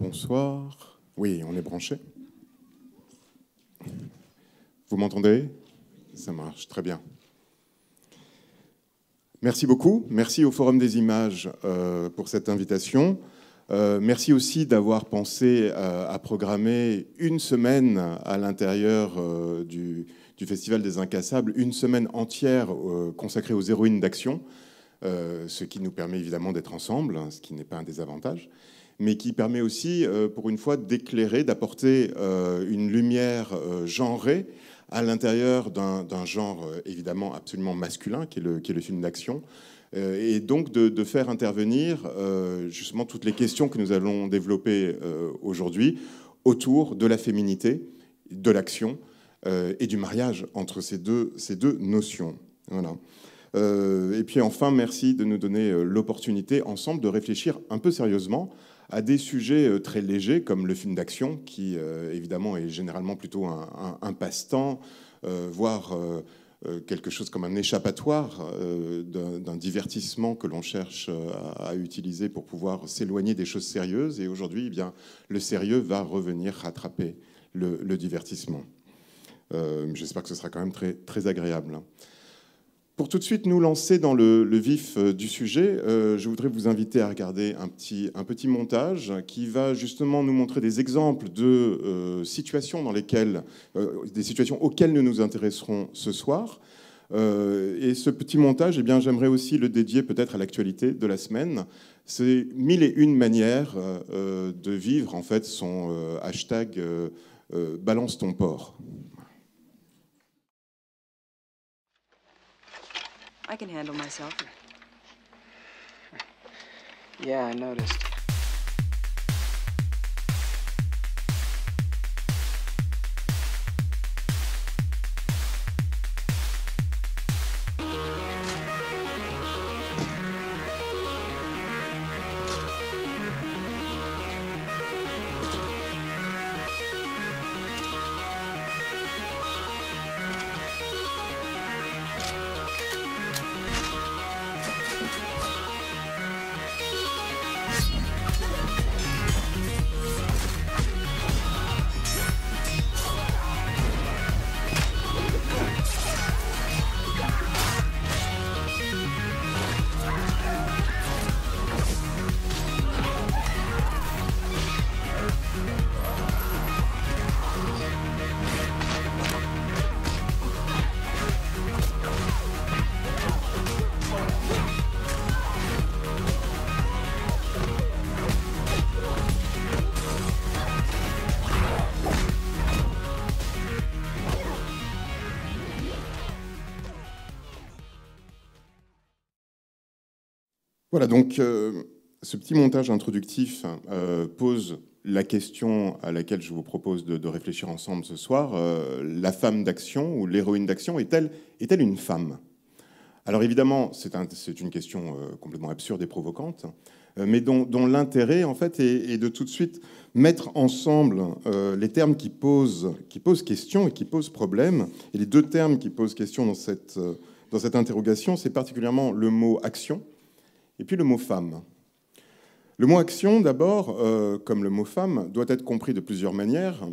Bonsoir. Oui, on est branché. Vous m'entendez? Ça marche, très bien. Merci beaucoup. Merci au Forum des images pour cette invitation. Merci aussi d'avoir pensé à programmer une semaine à l'intérieur du Festival des Incassables, une semaine entière consacrée aux héroïnes d'action, ce qui nous permet évidemment d'être ensemble, ce qui n'est pas un désavantage, mais qui permet aussi, pour une fois, d'éclairer, d'apporter une lumière genrée à l'intérieur d'un genre évidemment absolument masculin, qui est le film d'action, et donc de faire intervenir justement toutes les questions que nous allons développer aujourd'hui autour de la féminité, de l'action et du mariage entre ces deux notions. Voilà. Et puis enfin, merci de nous donner l'opportunité ensemble de réfléchir un peu sérieusement à des sujets très légers comme le film d'action, qui évidemment est généralement plutôt un passe-temps, voire quelque chose comme un échappatoire d'un divertissement que l'on cherche à utiliser pour pouvoir s'éloigner des choses sérieuses. Et aujourd'hui, eh bien, le sérieux va revenir rattraper le divertissement. J'espère que ce sera quand même très, très agréable. Pour tout de suite nous lancer dans le vif du sujet, je voudrais vous inviter à regarder un petit montage qui va justement nous montrer des exemples de situations dans lesquelles, des situations auxquelles nous nous intéresserons ce soir. Et ce petit montage, eh bien, j'aimerais aussi le dédier peut-être à l'actualité de la semaine. C'est 1001 manières de vivre en fait son hashtag balance ton porc. I can handle myself. Yeah, I noticed. Voilà, donc ce petit montage introductif pose la question à laquelle je vous propose de réfléchir ensemble ce soir. La femme d'action ou l'héroïne d'action est-elle une femme? Alors évidemment, c'est une question complètement absurde et provocante, mais dont l'intérêt en fait est de tout de suite mettre ensemble les termes qui posent question et qui posent problème. Et les deux termes qui posent question dans cette interrogation, c'est particulièrement le mot action et puis le mot femme. Le mot action, d'abord, comme le mot femme, doit être compris de plusieurs manières.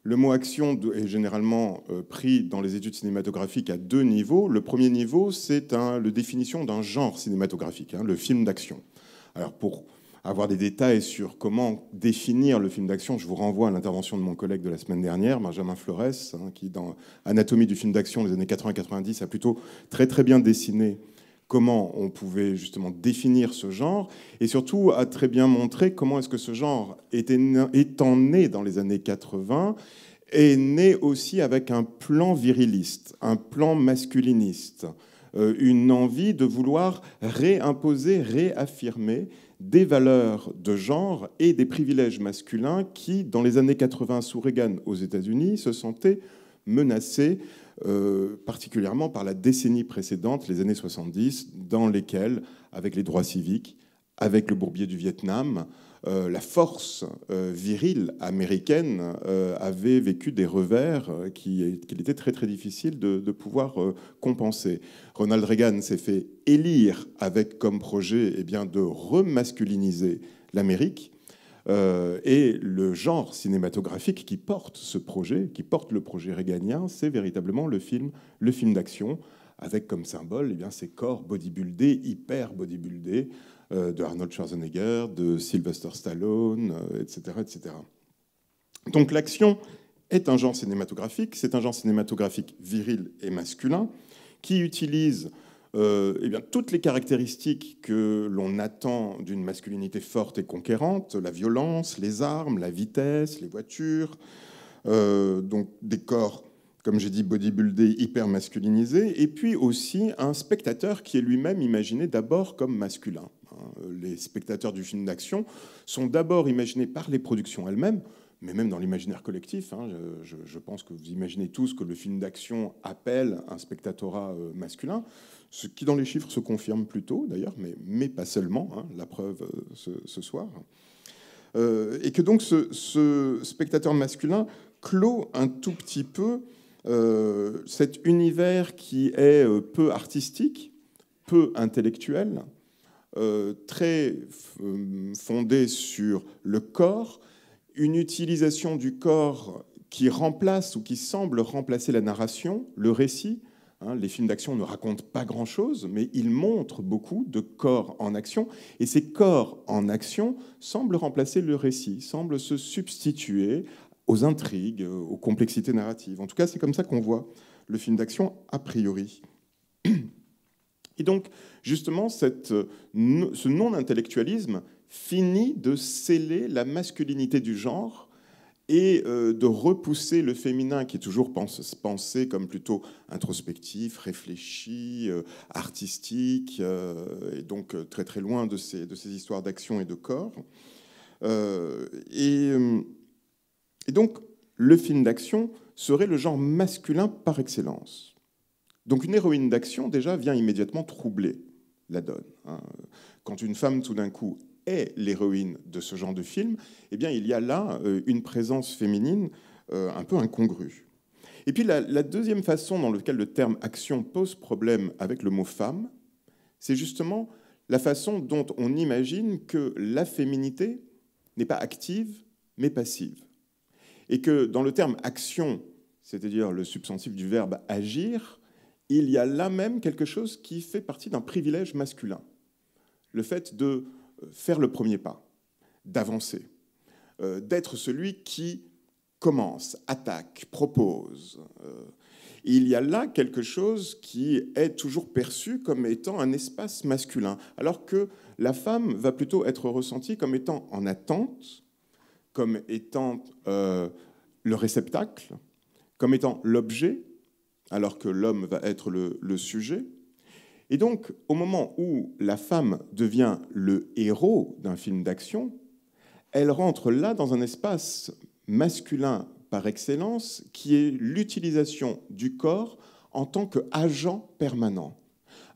Le mot action est généralement pris dans les études cinématographiques à deux niveaux. Le premier niveau, c'est la définition d'un genre cinématographique, le film d'action. Alors, pour avoir des détails sur comment définir le film d'action, je vous renvoie à l'intervention de mon collègue de la semaine dernière, Benjamin Flores, qui, dans Anatomie du film d'action des années 80-90, a plutôt très très bien dessiné comment on pouvait justement définir ce genre, et surtout a très bien montré comment est-ce que ce genre étant né dans les années 80, est né aussi avec un plan viriliste, un plan masculiniste, une envie de vouloir réimposer, réaffirmer des valeurs de genre et des privilèges masculins qui, dans les années 80 sous Reagan aux États-Unis, se sentaient menacés particulièrement par la décennie précédente, les années 70, dans lesquelles, avec les droits civiques, avec le bourbier du Vietnam, la force virile américaine avait vécu des revers qu'il était très très difficile de pouvoir compenser. Ronald Reagan s'est fait élire avec comme projet de remasculiniser l'Amérique. Et le genre cinématographique qui porte ce projet, qui porte le projet reaganien, c'est véritablement le film d'action, avec comme symbole ces corps bodybuildés, hyper bodybuildés, de Arnold Schwarzenegger, de Sylvester Stallone, etc., etc. Donc l'action est un genre cinématographique, c'est un genre cinématographique viril et masculin, qui utilise toutes les caractéristiques que l'on attend d'une masculinité forte et conquérante, la violence, les armes, la vitesse, les voitures, donc des corps, comme j'ai dit, bodybuildés, hyper masculinisés, et puis aussi un spectateur qui est lui-même imaginé d'abord comme masculin. Les spectateurs du film d'action sont d'abord imaginés par les productions elles-mêmes, mais même dans l'imaginaire collectif. Je pense que vous imaginez tous que le film d'action appelle un spectatorat masculin, ce qui dans les chiffres se confirme plutôt d'ailleurs, mais pas seulement, la preuve ce soir. Et que donc ce spectateur masculin clôt un tout petit peu cet univers qui est peu artistique, peu intellectuel, très fondé sur le corps, une utilisation du corps qui remplace ou qui semble remplacer la narration, le récit. Les films d'action ne racontent pas grand-chose, mais ils montrent beaucoup de corps en action. Et ces corps en action semblent remplacer le récit, semblent se substituer aux intrigues, aux complexités narratives. En tout cas, c'est comme ça qu'on voit le film d'action a priori. Et donc, justement, ce non-intellectualisme finit de sceller la masculinité du genre et de repousser le féminin qui est toujours pensé comme plutôt introspectif, réfléchi, artistique, et donc très très loin de ces histoires d'action et de corps. Et donc, le film d'action serait le genre masculin par excellence. Donc une héroïne d'action, déjà, vient immédiatement troubler la donne. Quand une femme, tout d'un coup, est l'héroïne de ce genre de film, eh bien, il y a là une présence féminine un peu incongrue. Et puis la deuxième façon dans laquelle le terme action pose problème avec le mot femme, c'est justement la façon dont on imagine que la féminité n'est pas active, mais passive. Et que dans le terme action, c'est-à-dire le substantif du verbe agir, il y a là même quelque chose qui fait partie d'un privilège masculin. Le fait de faire le premier pas, d'avancer, d'être celui qui commence, attaque, propose. Il y a là quelque chose qui est toujours perçu comme étant un espace masculin, alors que la femme va plutôt être ressentie comme étant en attente, comme étant le réceptacle, comme étant l'objet, alors que l'homme va être le sujet. Et donc, au moment où la femme devient le héros d'un film d'action, elle rentre là dans un espace masculin par excellence, qui est l'utilisation du corps en tant qu'agent permanent.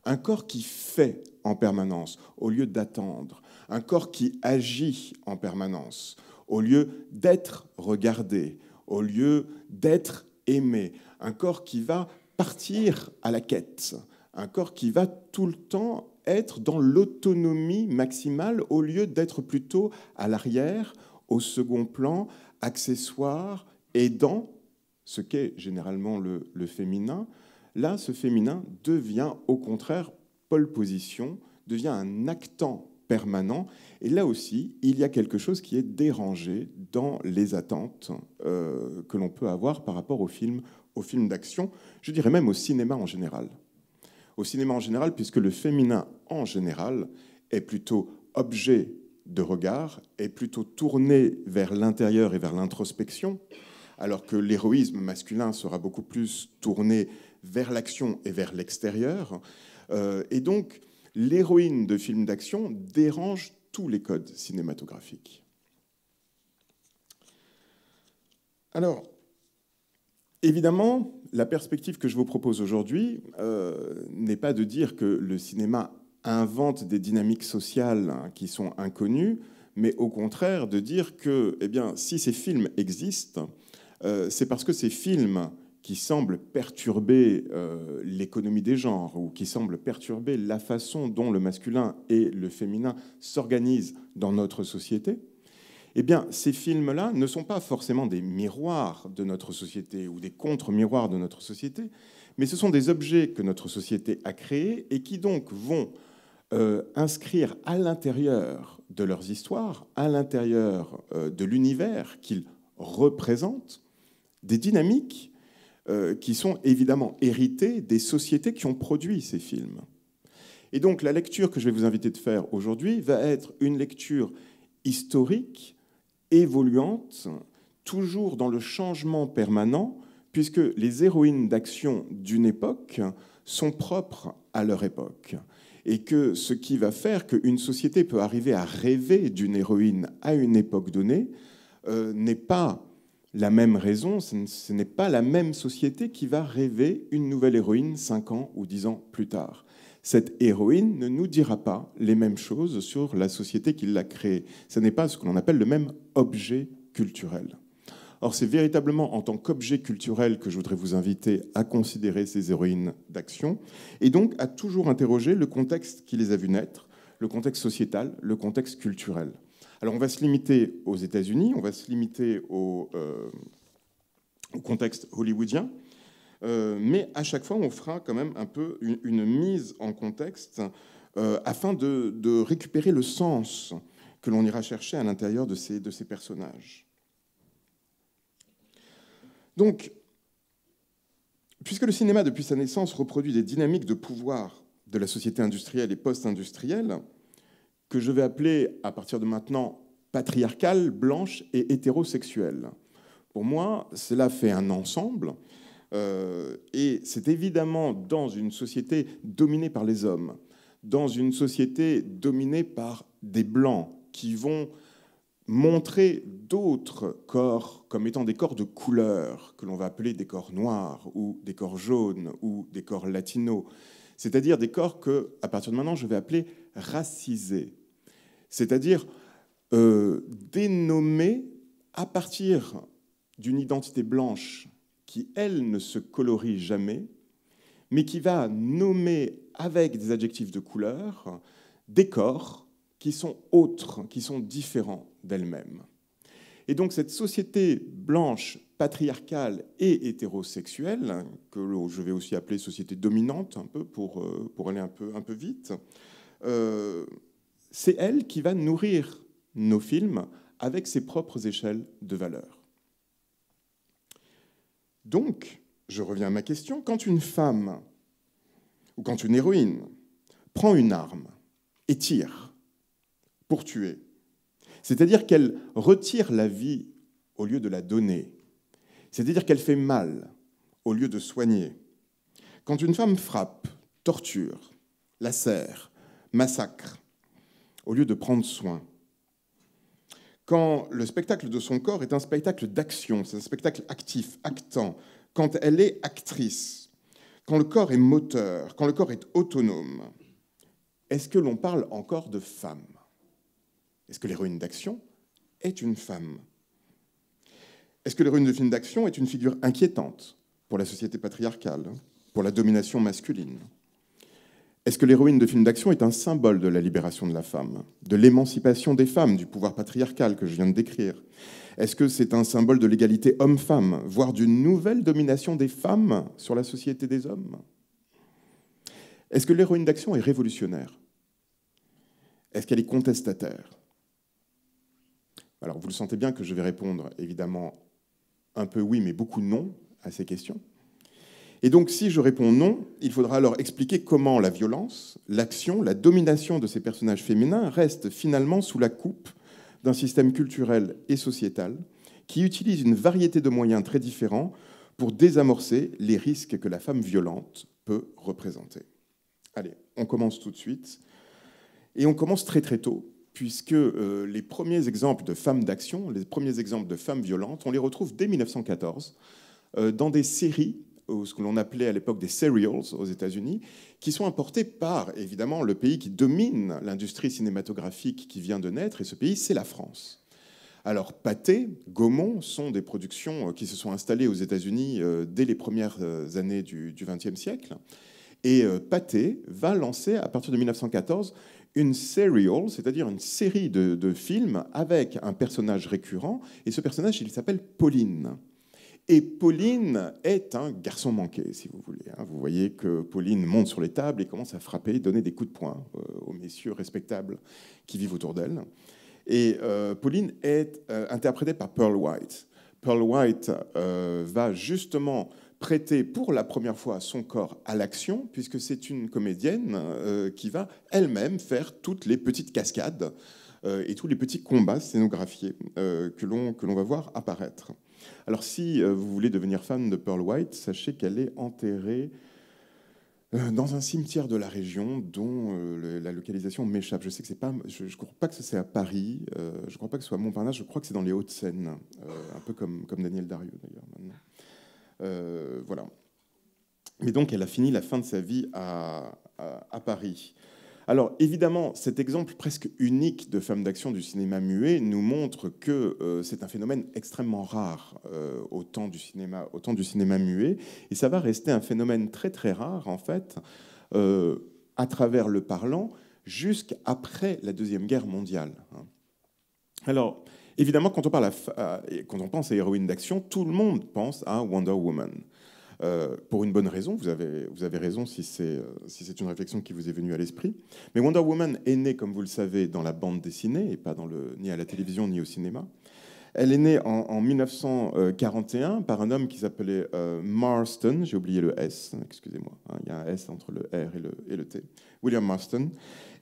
Un corps qui fait en permanence, au lieu d'attendre. Un corps qui agit en permanence, au lieu d'être regardé, au lieu d'être aimé. Un corps qui va partir à la quête. Un corps qui va tout le temps être dans l'autonomie maximale au lieu d'être plutôt à l'arrière, au second plan, accessoire, aidant, ce qu'est généralement le féminin. Là, ce féminin devient au contraire pole position, devient un actant permanent. Et là aussi, il y a quelque chose qui est dérangé dans les attentes que l'on peut avoir par rapport au film d'action, je dirais même au cinéma en général. Au cinéma en général, puisque le féminin en général est plutôt objet de regard, est plutôt tourné vers l'intérieur et vers l'introspection, alors que l'héroïsme masculin sera beaucoup plus tourné vers l'action et vers l'extérieur. Et donc, l'héroïne de films d'action dérange tous les codes cinématographiques. Alors, évidemment, la perspective que je vous propose aujourd'hui n'est pas de dire que le cinéma invente des dynamiques sociales qui sont inconnues, mais au contraire de dire que si ces films existent, c'est parce que ces films qui semblent perturber l'économie des genres ou qui semblent perturber la façon dont le masculin et le féminin s'organisent dans notre société, eh bien, ces films-là ne sont pas forcément des miroirs de notre société ou des contre-miroirs de notre société, mais ce sont des objets que notre société a créés et qui donc vont inscrire à l'intérieur de leurs histoires, à l'intérieur de l'univers qu'ils représentent, des dynamiques qui sont évidemment héritées des sociétés qui ont produit ces films. Et donc la lecture que je vais vous inviter de faire aujourd'hui va être une lecture historique, évoluante, toujours dans le changement permanent, puisque les héroïnes d'action d'une époque sont propres à leur époque. Et que ce qui va faire qu'une société peut arriver à rêver d'une héroïne à une époque donnée n'est pas la même raison, ce n'est pas la même société qui va rêver une nouvelle héroïne 5 ans ou 10 ans plus tard. Cette héroïne ne nous dira pas les mêmes choses sur la société qui l'a créée. Ce n'est pas ce que l'on appelle le même objet culturel. Or, c'est véritablement en tant qu'objet culturel que je voudrais vous inviter à considérer ces héroïnes d'action et donc à toujours interroger le contexte qui les a vues naître, le contexte sociétal, le contexte culturel. Alors, on va se limiter aux États-Unis, on va se limiter au contexte hollywoodien, mais à chaque fois, on fera quand même un peu une mise en contexte afin de récupérer le sens que l'on ira chercher à l'intérieur de ces personnages. Donc, puisque le cinéma, depuis sa naissance, reproduit des dynamiques de pouvoir de la société industrielle et post-industrielle, que je vais appeler, à partir de maintenant, patriarcale, blanche et hétérosexuelle. Pour moi, cela fait un ensemble, et c'est évidemment dans une société dominée par les hommes, dans une société dominée par des blancs qui vont montrer d'autres corps comme étant des corps de couleur, que l'on va appeler des corps noirs, ou des corps jaunes, ou des corps latinos, c'est-à-dire des corps que, à partir de maintenant, je vais appeler racisés, c'est-à-dire dénommés à partir d'une identité blanche qui, elle, ne se colorie jamais, mais qui va nommer avec des adjectifs de couleur des corps qui sont autres, qui sont différents d'elle-même. Et donc cette société blanche, patriarcale et hétérosexuelle, que je vais aussi appeler société dominante, un peu pour aller un peu vite, c'est elle qui va nourrir nos films avec ses propres échelles de valeur. Donc, je reviens à ma question, quand une femme, ou quand une héroïne, prend une arme et tire pour tuer, c'est-à-dire qu'elle retire la vie au lieu de la donner, c'est-à-dire qu'elle fait mal au lieu de soigner, quand une femme frappe, torture, lacère, massacre, au lieu de prendre soin, quand le spectacle de son corps est un spectacle d'action, c'est un spectacle actif, actant, quand elle est actrice, quand le corps est moteur, quand le corps est autonome, est-ce que l'on parle encore de femme ? Est-ce que l'héroïne d'action est une femme ? Est-ce que l'héroïne de film d'action est une figure inquiétante pour la société patriarcale, pour la domination masculine ? Est-ce que l'héroïne de film d'action est un symbole de la libération de la femme, de l'émancipation des femmes, du pouvoir patriarcal que je viens de décrire ? Est-ce que c'est un symbole de l'égalité homme-femme, voire d'une nouvelle domination des femmes sur la société des hommes ? Est-ce que l'héroïne d'action est révolutionnaire ? Est-ce qu'elle est contestataire ? Alors, vous le sentez bien que je vais répondre, évidemment, un peu oui, mais beaucoup non à ces questions. Et donc, si je réponds non, il faudra alors expliquer comment la violence, l'action, la domination de ces personnages féminins restent finalement sous la coupe d'un système culturel et sociétal qui utilise une variété de moyens très différents pour désamorcer les risques que la femme violente peut représenter. Allez, on commence tout de suite. Et on commence très très tôt, puisque les premiers exemples de femmes d'action, les premiers exemples de femmes violentes, on les retrouve dès 1914 dans des séries, ce que l'on appelait à l'époque des serials aux États-Unis, qui sont importées par, évidemment, le pays qui domine l'industrie cinématographique qui vient de naître, et ce pays, c'est la France. Alors, Pathé, Gaumont sont des productions qui se sont installées aux États-Unis dès les premières années du XXe siècle. Et Pathé va lancer, à partir de 1914, une serial, c'est-à-dire une série de films avec un personnage récurrent, et ce personnage, il s'appelle Pauline. Et Pauline est un garçon manqué, si vous voulez. Vous voyez que Pauline monte sur les tables et commence à frapper, donner des coups de poing aux messieurs respectables qui vivent autour d'elle. Et Pauline est interprétée par Pearl White. Pearl White va justement prêter pour la première fois son corps à l'action, puisque c'est une comédienne qui va elle-même faire toutes les petites cascades et tous les petits combats scénographiés que l'on va voir apparaître. Alors si vous voulez devenir fan de Pearl White, sachez qu'elle est enterrée dans un cimetière de la région dont la localisation m'échappe. Je sais que c'est pas, je ne crois pas que c'est à Paris, je ne crois pas que ce soit à Montparnasse, je crois que c'est dans les Hauts-de-Seine, un peu comme Daniel Darieux d'ailleurs maintenant. Voilà. Mais donc elle a fini la fin de sa vie à Paris. Alors évidemment, cet exemple presque unique de femme d'action du cinéma muet nous montre que c'est un phénomène extrêmement rare au temps du cinéma muet, et ça va rester un phénomène très très rare en fait à travers le parlant jusqu'après la Deuxième Guerre mondiale. Alors évidemment, quand on pense à héroïne d'action, tout le monde pense à Wonder Woman. Pour une bonne raison, vous avez raison si c'est une réflexion qui vous est venue à l'esprit. Mais Wonder Woman est née, comme vous le savez, dans la bande dessinée, et pas ni à la télévision ni au cinéma. Elle est née en 1941 par un homme qui s'appelait Marston, j'ai oublié le S, excusez-moi, il y a un S entre le R et le T, William Marston.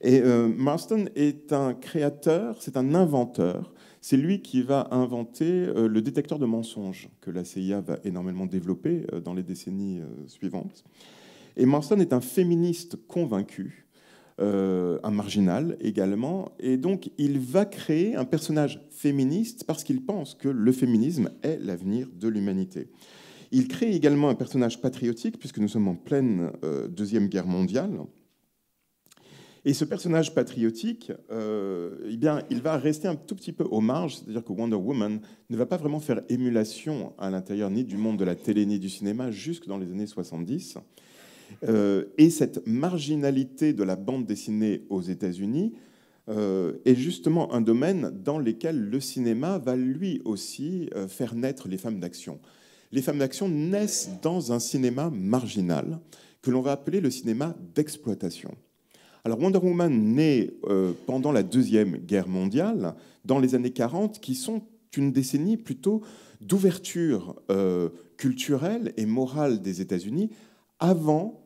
Et Marston est un créateur, c'est un inventeur. C'est lui qui va inventer le détecteur de mensonges que la CIA va énormément développer dans les décennies suivantes. Et Marston est un féministe convaincu, un marginal également, et donc il va créer un personnage féministe parce qu'il pense que le féminisme est l'avenir de l'humanité. Il crée également un personnage patriotique, puisque nous sommes en pleine Deuxième Guerre mondiale. Et ce personnage patriotique, eh bien, il va rester un tout petit peu aux marges, c'est-à-dire que Wonder Woman ne va pas vraiment faire émulation à l'intérieur ni du monde de la télé ni du cinéma jusque dans les années 70. Et cette marginalité de la bande dessinée aux États-Unis est justement un domaine dans lequel le cinéma va lui aussi faire naître les femmes d'action. Les femmes d'action naissent dans un cinéma marginal que l'on va appeler le cinéma d'exploitation. Alors Wonder Woman naît pendant la Deuxième Guerre mondiale, dans les années 40, qui sont une décennie plutôt d'ouverture culturelle et morale des États-Unis, avant,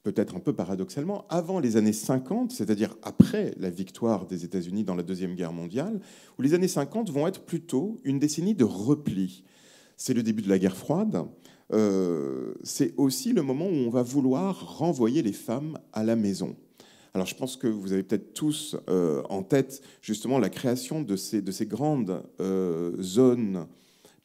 peut-être un peu paradoxalement, avant les années 50, c'est-à-dire après la victoire des États-Unis dans la Deuxième Guerre mondiale, où les années 50 vont être plutôt une décennie de repli. C'est le début de la guerre froide. C'est aussi le moment où on va vouloir renvoyer les femmes à la maison. Alors je pense que vous avez peut-être tous en tête justement la création de ces grandes zones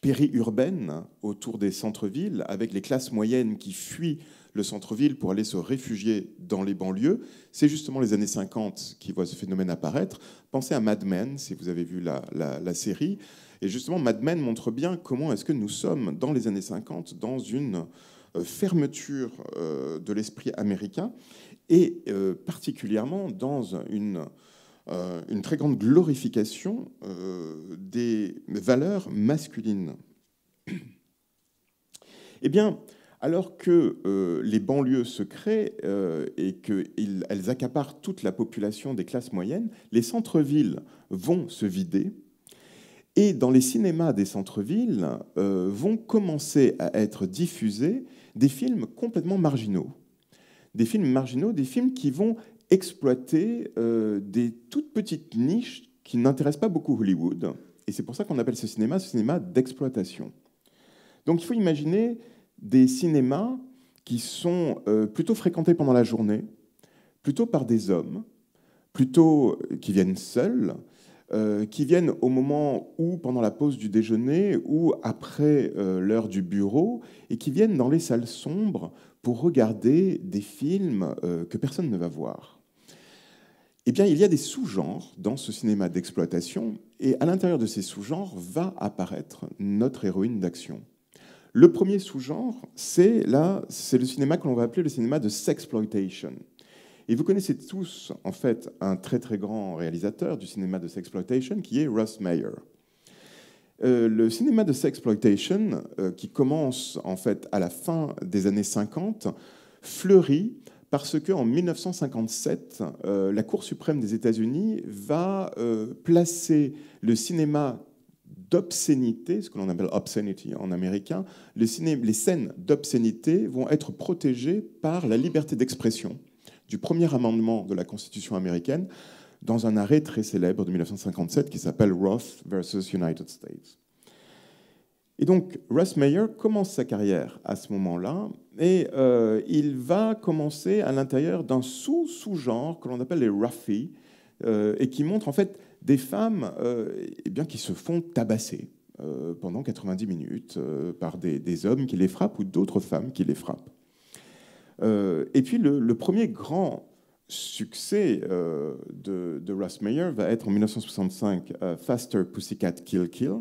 périurbaines autour des centres-villes, avec les classes moyennes qui fuient le centre-ville pour aller se réfugier dans les banlieues. C'est justement les années 50 qui voient ce phénomène apparaître. Pensez à Mad Men, si vous avez vu la série. Et justement, Mad Men montre bien comment est-ce que nous sommes, dans les années 50, dans une fermeture de l'esprit américain, et particulièrement dans une très grande glorification des valeurs masculines. Eh bien, alors que les banlieues se créent et qu'elles accaparent toute la population des classes moyennes, les centres-villes vont se vider, et dans les cinémas des centres-villes vont commencer à être diffusés des films complètement marginaux. Des films qui vont exploiter des toutes petites niches qui n'intéressent pas beaucoup Hollywood. Et c'est pour ça qu'on appelle ce cinéma d'exploitation. Donc il faut imaginer des cinémas qui sont plutôt fréquentés pendant la journée, plutôt par des hommes, plutôt qui viennent seuls, qui viennent au moment où, pendant la pause du déjeuner, ou après l'heure du bureau, et qui viennent dans les salles sombres pour regarder des films que personne ne va voir. Eh bien, il y a des sous-genres dans ce cinéma d'exploitation, et à l'intérieur de ces sous-genres va apparaître notre héroïne d'action. Le premier sous-genre, c'est le cinéma que l'on va appeler le cinéma de sexploitation. Et vous connaissez tous, en fait, un très très grand réalisateur du cinéma de sexploitation qui est Russ Meyer. Le cinéma de sexploitation, qui commence en fait à la fin des années 50, fleurit parce qu'en 1957, la Cour suprême des États-Unis va placer le cinéma d'obscénité, ce que l'on appelle obscenity en américain, les scènes d'obscénité vont être protégées par la liberté d'expression du premier amendement de la Constitution américaine dans un arrêt très célèbre de 1957 qui s'appelle Roth versus United States. Et donc, Russ Meyer commence sa carrière à ce moment-là et il va commencer à l'intérieur d'un sous-genre que l'on appelle les roughies et qui montre en fait des femmes eh bien, qui se font tabasser pendant 90 minutes par des hommes qui les frappent ou d'autres femmes qui les frappent. Et puis le premier grand succès de Russ Meyer va être en 1965 Faster Pussycat Kill Kill,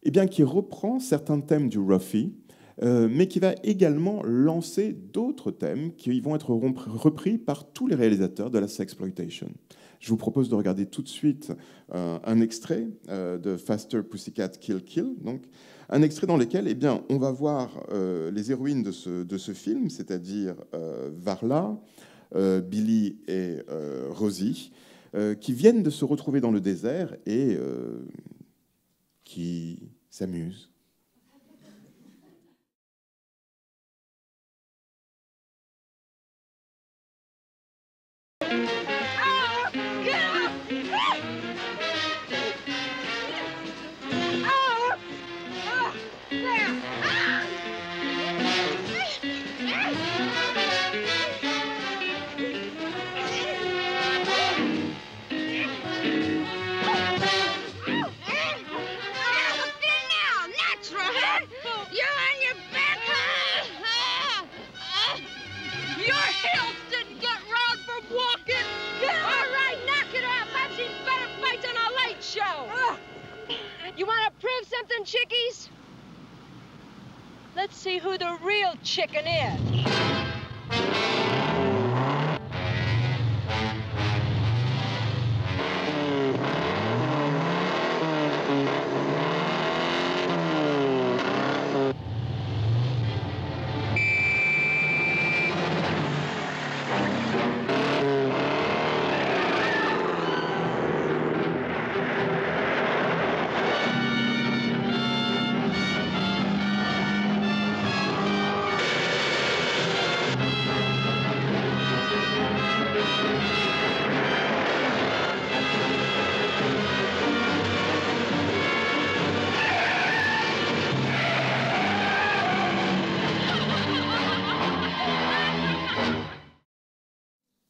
eh bien, qui reprend certains thèmes du roughie, mais qui va également lancer d'autres thèmes qui vont être repris par tous les réalisateurs de la sexploitation. Je vous propose de regarder tout de suite un extrait de Faster Pussycat Kill Kill, donc un extrait dans lequel eh bien, on va voir les héroïnes de ce film, c'est-à-dire Varla, Billy et Rosie, qui viennent de se retrouver dans le désert et qui s'amusent. You want to prove something, chickies? Let's see who the real chicken is.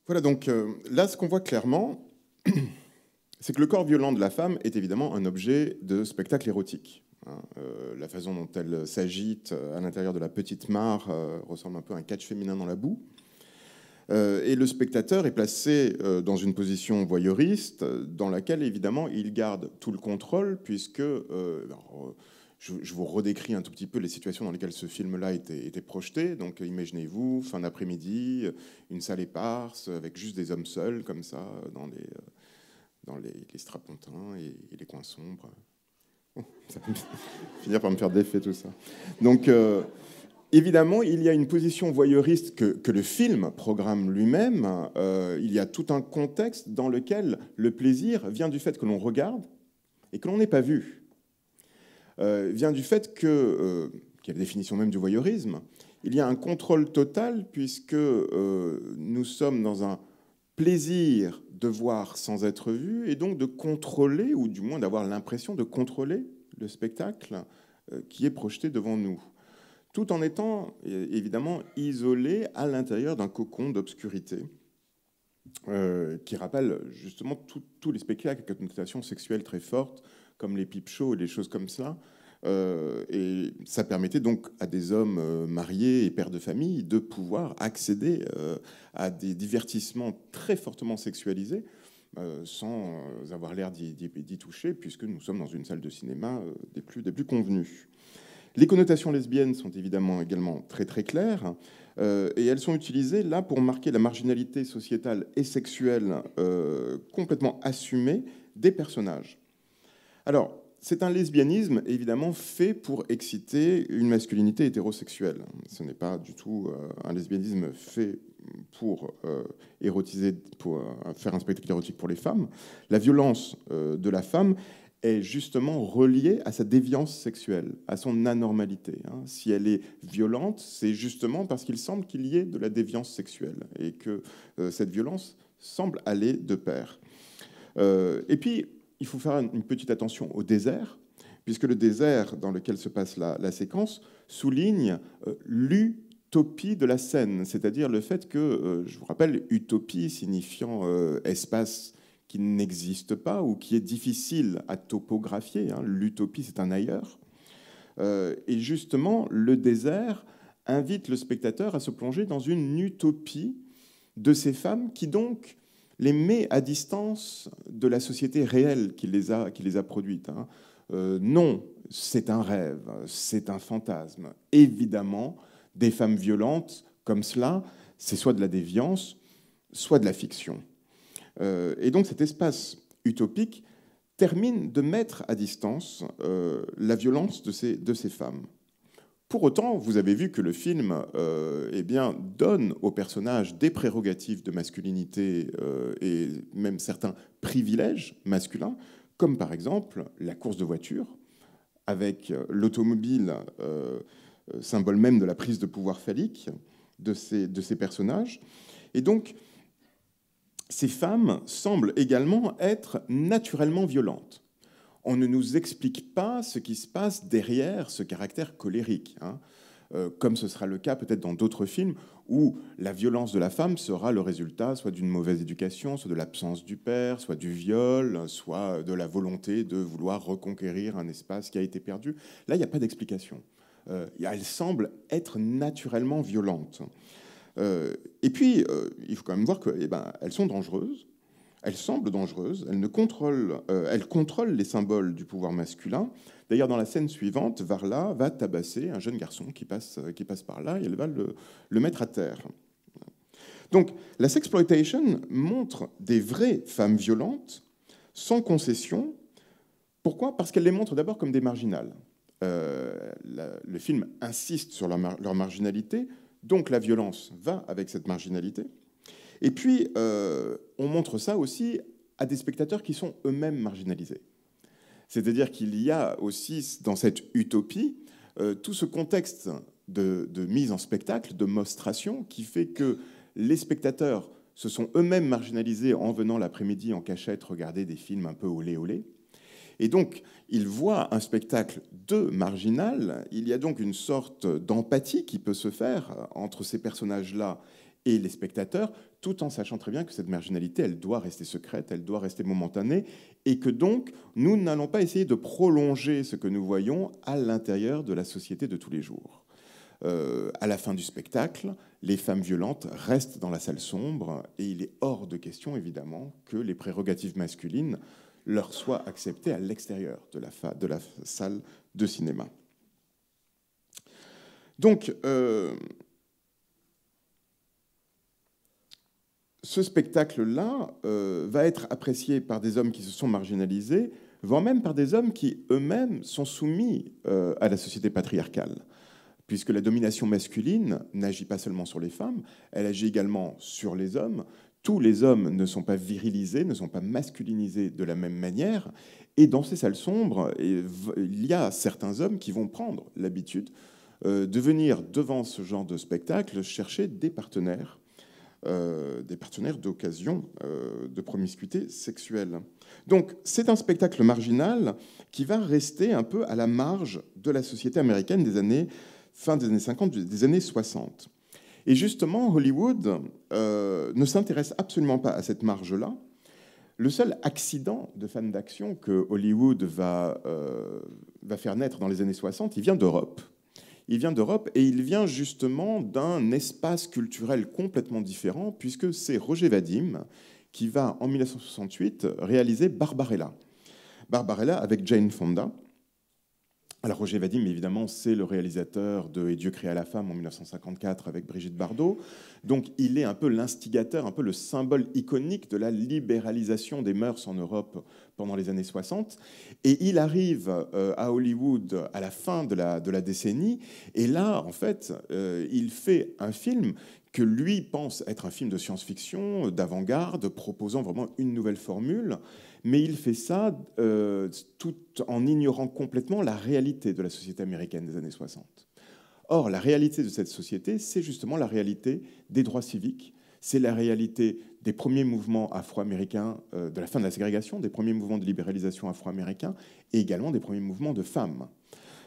Voilà, donc là, ce qu'on voit clairement, c'est que le corps violent de la femme est évidemment un objet de spectacle érotique. La façon dont elle s'agite à l'intérieur de la petite mare ressemble un peu à un catch féminin dans la boue. Et le spectateur est placé dans une position voyeuriste dans laquelle, évidemment, il garde tout le contrôle, puisque... je vous redécris un tout petit peu les situations dans lesquelles ce film-là était projeté. Donc, imaginez-vous, fin d'après-midi, une salle éparse, avec juste des hommes seuls, comme ça, dans les strapontins et les coins sombres. Oh, ça va finir par me faire d'effet, tout ça. Donc, évidemment, il y a une position voyeuriste que le film programme lui-même. Il y a tout un contexte dans lequel le plaisir vient du fait que l'on regarde et que l'on n'est pas vu. Vient du fait que, qui est la définition même du voyeurisme, il y a un contrôle total puisque nous sommes dans un plaisir de voir sans être vu et donc de contrôler, ou du moins d'avoir l'impression de contrôler le spectacle qui est projeté devant nous, tout en étant évidemment isolé à l'intérieur d'un cocon d'obscurité qui rappelle justement tous les spectacles avec une connotation sexuelle très forte, comme les peep shows et des choses comme ça. Et ça permettait donc à des hommes mariés et pères de famille de pouvoir accéder à des divertissements très fortement sexualisés sans avoir l'air d'y toucher, puisque nous sommes dans une salle de cinéma des plus convenues. Les connotations lesbiennes sont évidemment également très très claires, et elles sont utilisées là pour marquer la marginalité sociétale et sexuelle complètement assumée des personnages. Alors, c'est un lesbianisme évidemment fait pour exciter une masculinité hétérosexuelle. Ce n'est pas du tout un lesbianisme fait pour érotiser, pour faire un spectacle érotique pour les femmes. La violence de la femme est justement reliée à sa déviance sexuelle, à son anormalité. Si elle est violente, c'est justement parce qu'il semble qu'il y ait de la déviance sexuelle et que cette violence semble aller de pair. Et puis, il faut faire une petite attention au désert, puisque le désert dans lequel se passe la séquence souligne l'utopie de la scène, c'est-à-dire le fait que, je vous rappelle, utopie signifiant espace qui n'existe pas ou qui est difficile à topographier. L'utopie, c'est un ailleurs. Et justement, le désert invite le spectateur à se plonger dans une utopie de ces femmes qui donc les met à distance de la société réelle qui les a produites. Non, c'est un rêve, c'est un fantasme. Évidemment, des femmes violentes comme cela, c'est soit de la déviance, soit de la fiction. Et donc cet espace utopique termine de mettre à distance la violence de ces femmes. Pour autant, vous avez vu que le film donne aux personnages des prérogatives de masculinité et même certains privilèges masculins, comme par exemple la course de voiture, avec l'automobile, symbole même de la prise de pouvoir phallique de ces personnages. Et donc, ces femmes semblent également être naturellement violentes. On ne nous explique pas ce qui se passe derrière ce caractère colérique, comme ce sera le cas peut-être dans d'autres films où la violence de la femme sera le résultat soit d'une mauvaise éducation, soit de l'absence du père, soit du viol, soit de la volonté de vouloir reconquérir un espace qui a été perdu. Là, il n'y a pas d'explication. Elle semble être naturellement violente. Et puis, il faut quand même voir qu'elles sont dangereuses. Elles semblent dangereuses, elles contrôlent les symboles du pouvoir masculin. D'ailleurs, dans la scène suivante, Varla va tabasser un jeune garçon qui passe par là et elle va le mettre à terre. Donc, la sexploitation montre des vraies femmes violentes, sans concession. Pourquoi ? Parce qu'elle les montre d'abord comme des marginales. Le film insiste sur leur marginalité, donc la violence va avec cette marginalité. Et puis, on montre ça aussi à des spectateurs qui sont eux-mêmes marginalisés. C'est-à-dire qu'il y a aussi, dans cette utopie, tout ce contexte de mise en spectacle, de mostration, qui fait que les spectateurs se sont eux-mêmes marginalisés en venant l'après-midi en cachette regarder des films un peu olé olé. Et donc, ils voient un spectacle de marginal. Il y a donc une sorte d'empathie qui peut se faire entre ces personnages-là et les spectateurs, tout en sachant très bien que cette marginalité, elle doit rester secrète, elle doit rester momentanée, et que donc, nous n'allons pas essayer de prolonger ce que nous voyons à l'intérieur de la société de tous les jours. À la fin du spectacle, les femmes violentes restent dans la salle sombre, et il est hors de question, évidemment, que les prérogatives masculines leur soient acceptées à l'extérieur de la salle de cinéma. Donc, ce spectacle-là va être apprécié par des hommes qui se sont marginalisés, voire même par des hommes qui eux-mêmes sont soumis à la société patriarcale, puisque la domination masculine n'agit pas seulement sur les femmes, elle agit également sur les hommes. Tous les hommes ne sont pas virilisés, ne sont pas masculinisés de la même manière, et dans ces salles sombres, il y a certains hommes qui vont prendre l'habitude de venir devant ce genre de spectacle chercher des partenaires d'occasion de promiscuité sexuelle. Donc c'est un spectacle marginal qui va rester un peu à la marge de la société américaine fin des années 50, des années 60. Et justement, Hollywood ne s'intéresse absolument pas à cette marge-là. Le seul accident de fan d'action que Hollywood va faire naître dans les années 60, il vient d'Europe. Il vient d'Europe et il vient justement d'un espace culturel complètement différent, puisque c'est Roger Vadim qui va, en 1968, réaliser Barbarella. Barbarella avec Jane Fonda. Alors Roger Vadim, évidemment, c'est le réalisateur de Et Dieu créa la femme en 1954 avec Brigitte Bardot. Donc il est un peu l'instigateur, un peu le symbole iconique de la libéralisation des mœurs en Europe pendant les années 60. Et il arrive à Hollywood à la fin de la décennie. Et là, en fait, il fait un film que lui pense être un film de science-fiction, d'avant-garde, proposant vraiment une nouvelle formule. Mais il fait ça tout en ignorant complètement la réalité de la société américaine des années 60. Or, la réalité de cette société, c'est justement la réalité des droits civiques, c'est la réalité des premiers mouvements afro-américains, de la fin de la ségrégation, des premiers mouvements de libéralisation afro-américains, et également des premiers mouvements de femmes.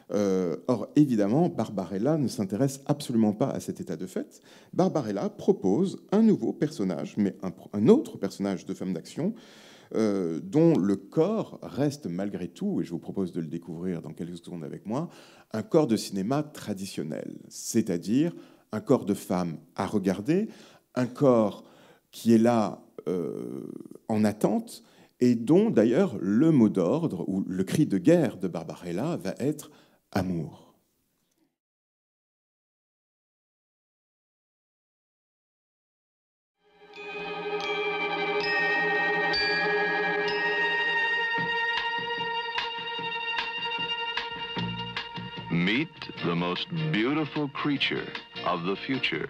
Or, évidemment, Barbarella ne s'intéresse absolument pas à cet état de fait. Barbarella propose un nouveau personnage, mais un autre personnage de femme d'action, dont le corps reste malgré tout, et je vous propose de le découvrir dans quelques secondes avec moi, un corps de cinéma traditionnel, c'est-à-dire un corps de femme à regarder, un corps qui est là en attente, et dont d'ailleurs le mot d'ordre ou le cri de guerre de Barbarella va être amour. Meet the most beautiful creature of the future.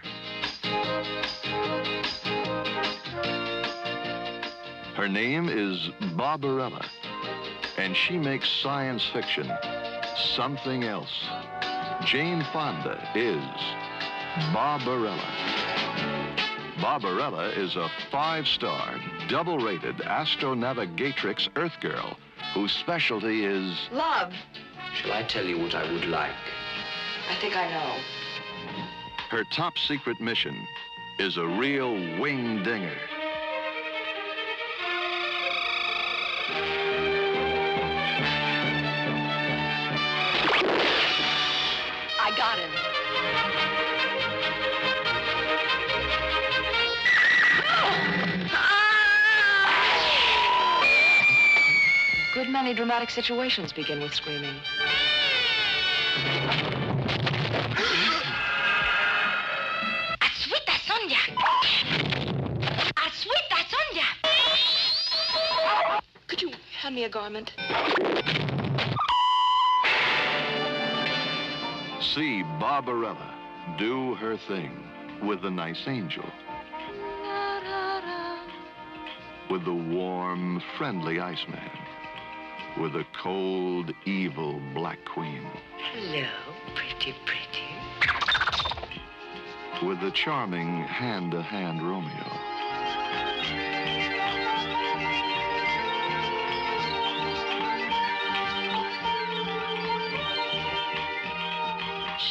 Her name is Barbarella, and she makes science fiction something else. Jane Fonda is Barbarella. Barbarella is a 5-star, double-rated astronavigatrix Earth girl whose specialty is love. Shall I tell you what I would like? I think I know. her top secret mission is a real wing-dinger. I got him. Good many dramatic situations begin with screaming. Aswita Sonia! Aswita Sonia! Could you hand me a garment? See Barbarella do her thing with the nice angel, with the warm, friendly Iceman, with the cold, evil Black Queen. Hello, pretty. With the charming hand-to-hand Romeo.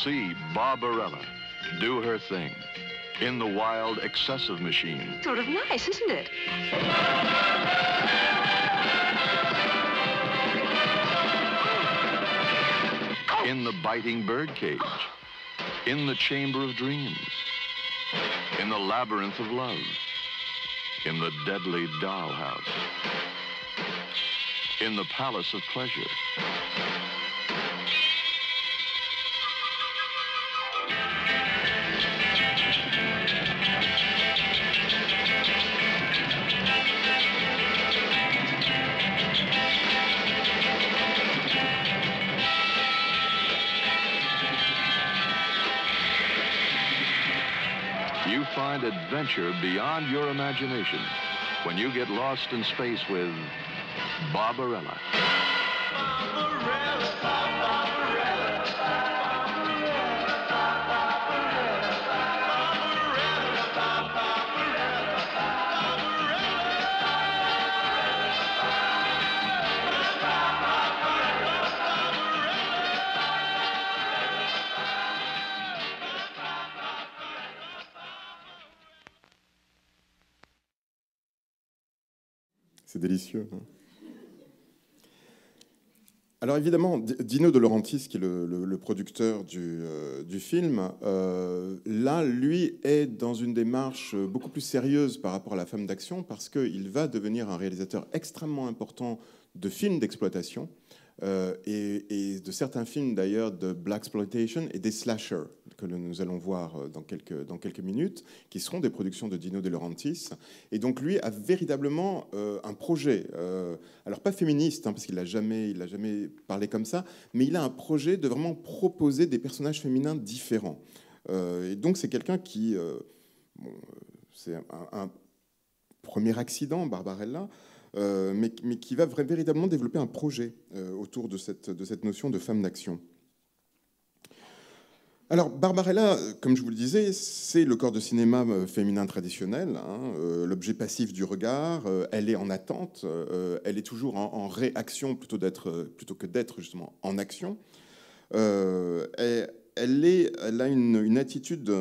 See Barbarella do her thing in the wild, excessive machine. Sort of nice, isn't it? In the biting birdcage, in the chamber of dreams, in the labyrinth of love, in the deadly dollhouse, in the palace of pleasure. You find adventure beyond your imagination when you get lost in space with Barbarella. C'est délicieux. Hein. Alors évidemment, Dino De Laurentiis, qui est le producteur du film, là, lui, est dans une démarche beaucoup plus sérieuse par rapport à La Femme d'Action, parce qu'il va devenir un réalisateur extrêmement important de films d'exploitation, et de certains films d'ailleurs de blaxploitation et des slashers que nous allons voir dans quelques minutes, qui seront des productions de Dino De Laurentiis. Et donc lui a véritablement un projet, alors pas féministe, hein, parce qu'il n'a jamais parlé comme ça, mais il a un projet de vraiment proposer des personnages féminins différents. Et donc c'est quelqu'un qui... c'est un premier accident, Barbarella, mais qui va véritablement développer un projet autour de cette notion de femme d'action. Alors, Barbarella, comme je vous le disais, c'est le corps de cinéma féminin traditionnel, hein, l'objet passif du regard, elle est en attente, elle est toujours en réaction plutôt que d'être justement en action. Elle a une attitude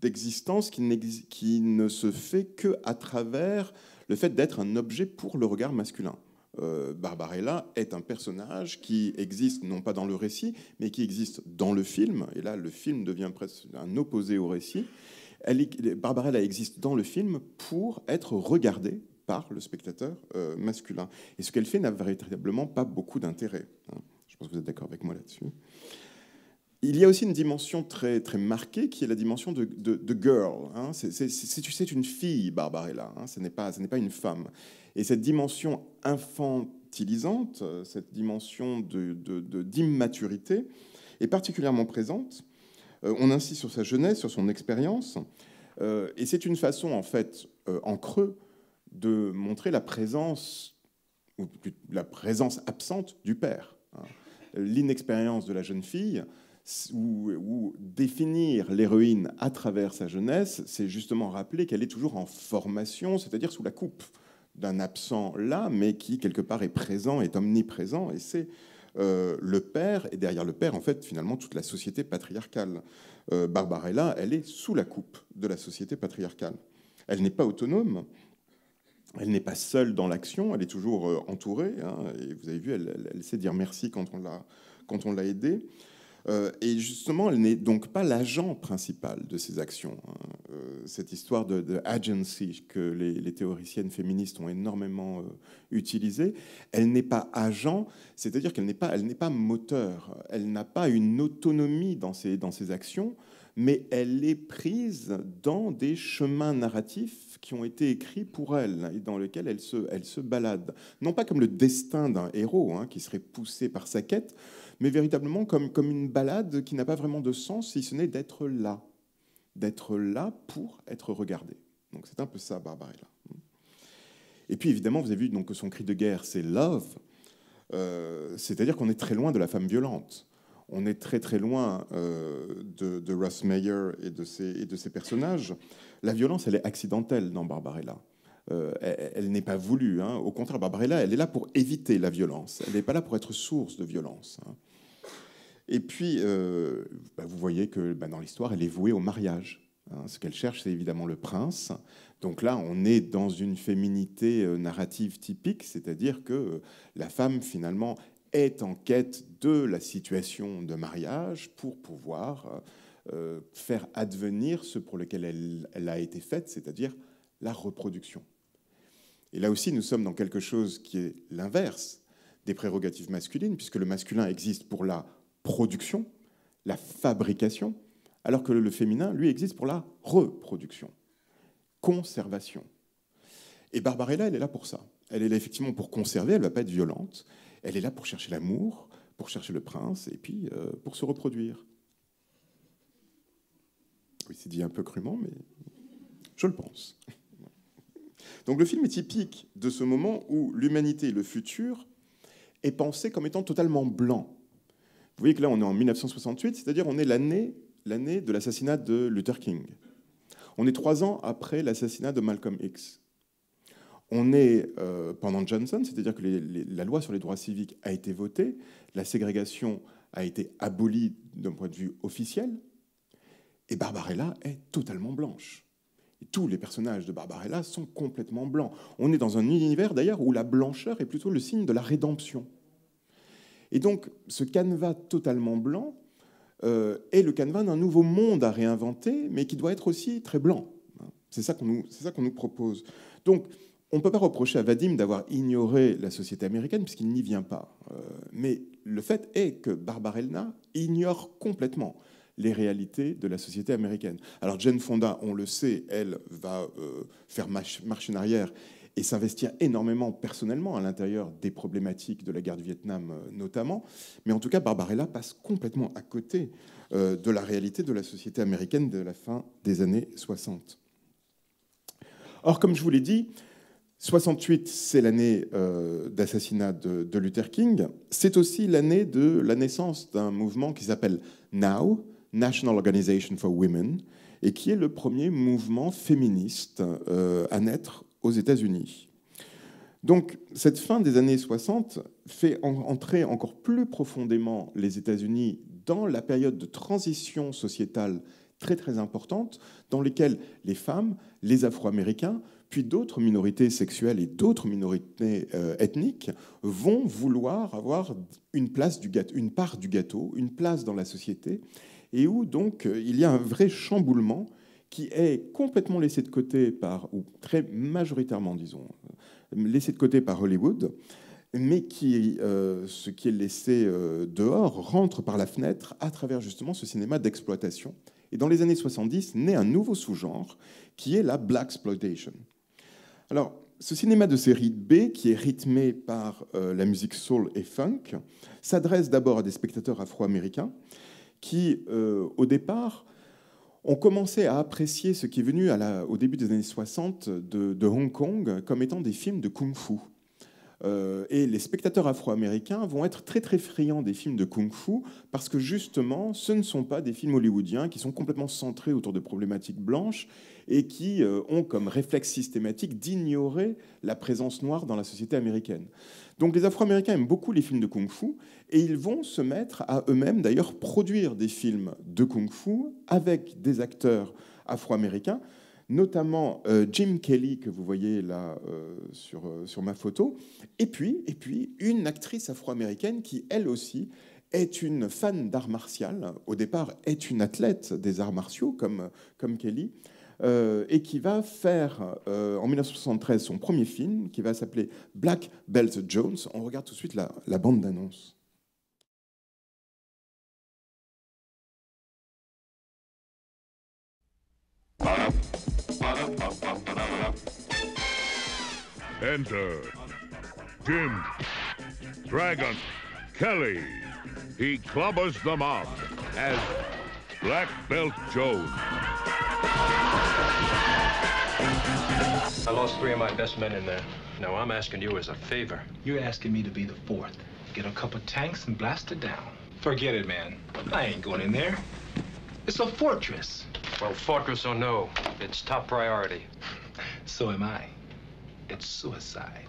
d'existence qui ne se fait qu'à travers le fait d'être un objet pour le regard masculin. Barbarella est un personnage qui existe non pas dans le récit, mais qui existe dans le film. Et là, le film devient presque un opposé au récit. Barbarella existe dans le film pour être regardée par le spectateur masculin. Et ce qu'elle fait n'a véritablement pas beaucoup d'intérêt. Je pense que vous êtes d'accord avec moi là-dessus. Il y a aussi une dimension très, très marquée qui est la dimension de girl. Hein. C'est une fille, Barbarella. Hein. Ce n'est pas une femme. Et cette dimension infantilisante, cette dimension d'immaturité est particulièrement présente. On insiste sur sa jeunesse, sur son expérience. Et c'est une façon, en fait, en creux, de montrer la présence absente du père. Hein. L'inexpérience de la jeune fille, ou définir l'héroïne à travers sa jeunesse, c'est justement rappeler qu'elle est toujours en formation, c'est-à-dire sous la coupe d'un absent là, mais qui quelque part est présent, est omniprésent, et c'est le père, et derrière le père, en fait, finalement, toute la société patriarcale. Barbarella, elle est sous la coupe de la société patriarcale. Elle n'est pas autonome, elle n'est pas seule dans l'action, elle est toujours entourée, hein, et vous avez vu, elle sait dire merci quand on l'a aidée. Et justement, elle n'est donc pas l'agent principal de ces actions. Cette histoire de agency que les théoriciennes féministes ont énormément utilisée, elle n'est pas agent, c'est-à-dire qu'elle n'est pas moteur, elle n'a pas une autonomie dans ses actions, mais elle est prise dans des chemins narratifs qui ont été écrits pour elle et dans lesquels elle se balade. Non pas comme le destin d'un héros, hein, qui serait poussé par sa quête, mais véritablement comme une balade qui n'a pas vraiment de sens, si ce n'est d'être là pour être regardé. Donc c'est un peu ça, Barbarella. Et puis évidemment, vous avez vu donc, que son cri de guerre, c'est love, c'est-à-dire qu'on est très loin de la femme violente. On est très très loin de Russ Meyer et de ses personnages. La violence, elle est accidentelle dans Barbarella. Elle n'est pas voulue. Hein. Au contraire, Barbarella, elle est là pour éviter la violence. Elle n'est pas là pour être source de violence. Hein. Et puis, vous voyez que dans l'histoire, elle est vouée au mariage. Hein. Ce qu'elle cherche, c'est évidemment le prince. Donc là, on est dans une féminité narrative typique, c'est-à-dire que la femme, finalement, est en quête de la situation de mariage pour pouvoir faire advenir ce pour lequel elle a été faite, c'est-à-dire la reproduction. Et là aussi, nous sommes dans quelque chose qui est l'inverse des prérogatives masculines, puisque le masculin existe pour la production, la fabrication, alors que le féminin, lui, existe pour la reproduction, conservation. Et Barbarella, elle est là pour ça. Elle est là effectivement pour conserver, elle ne va pas être violente. Elle est là pour chercher l'amour, pour chercher le prince, et puis pour se reproduire. Oui, c'est dit un peu crûment, mais je le pense. Donc le film est typique de ce moment où l'humanité et le futur est pensé comme étant totalement blanc. Vous voyez que là, on est en 1968, c'est-à-dire on est l'année de l'assassinat de Luther King. On est 3 ans après l'assassinat de Malcolm X. On est pendant Johnson, c'est-à-dire que la loi sur les droits civiques a été votée, la ségrégation a été abolie d'un point de vue officiel, et Barbarella est totalement blanche. Et tous les personnages de Barbarella sont complètement blancs. On est dans un univers d'ailleurs où la blancheur est plutôt le signe de la rédemption. Et donc ce canevas totalement blanc est le canevas d'un nouveau monde à réinventer, mais qui doit être aussi très blanc. C'est ça qu'on nous propose. Donc On ne peut pas reprocher à Vadim d'avoir ignoré la société américaine puisqu'il n'y vient pas. Mais le fait est que Barbarella ignore complètement les réalités de la société américaine. Alors Jane Fonda, on le sait, elle va faire marche en arrière et s'investir énormément personnellement à l'intérieur des problématiques de la guerre du Vietnam notamment. Mais en tout cas, Barbarella passe complètement à côté de la réalité de la société américaine de la fin des années 60. Or, comme je vous l'ai dit, 68, c'est l'année d'assassinat de Luther King. C'est aussi l'année de la naissance d'un mouvement qui s'appelle NOW, National Organization for Women, et qui est le premier mouvement féministe à naître aux États-Unis. Donc, cette fin des années 60 fait entrer encore plus profondément les États-Unis dans la période de transition sociétale très très importante, dans lesquelles les femmes, les Afro-Américains, puis d'autres minorités sexuelles et d'autres minorités ethniques vont vouloir avoir une place du gâteau, une part du gâteau, une place dans la société, et où donc il y a un vrai chamboulement qui est complètement laissé de côté par, ou très majoritairement, disons, laissé de côté par Hollywood, mais qui, ce qui est laissé dehors rentre par la fenêtre à travers justement ce cinéma d'exploitation. Et dans les années 70, naît un nouveau sous-genre qui est la blaxploitation. Alors, ce cinéma de série B, qui est rythmé par la musique soul et funk, s'adresse d'abord à des spectateurs afro-américains qui, au départ, ont commencé à apprécier ce qui est venu au début des années 60 de Hong Kong comme étant des films de kung-fu. Et les spectateurs afro-américains vont être très très friands des films de kung-fu parce que justement, ce ne sont pas des films hollywoodiens qui sont complètement centrés autour de problématiques blanches et qui ont comme réflexe systématique d'ignorer la présence noire dans la société américaine. Donc les Afro-Américains aiment beaucoup les films de kung-fu et ils vont se mettre à eux-mêmes d'ailleurs produire des films de kung-fu avec des acteurs afro-américains, notamment Jim Kelly, que vous voyez là sur ma photo, et puis une actrice afro-américaine qui, elle aussi, est une fan d'art martial, au départ est une athlète des arts martiaux, comme Kelly, et qui va faire, en 1973, son premier film, qui va s'appeler Black Belt Jones. On regarde tout de suite la bande d'annonce. Enter Jim Dragon Kelly. He clubbers the mob as Black Belt Jones. I lost 3 of my best men in there. Now I'm asking you as a favor. You're asking me to be the 4th. Get a couple tanks and blast it down. Forget it, man. I ain't going in there. It's a fortress. Well, fortress or no, it's top priority. So am I. It's suicide.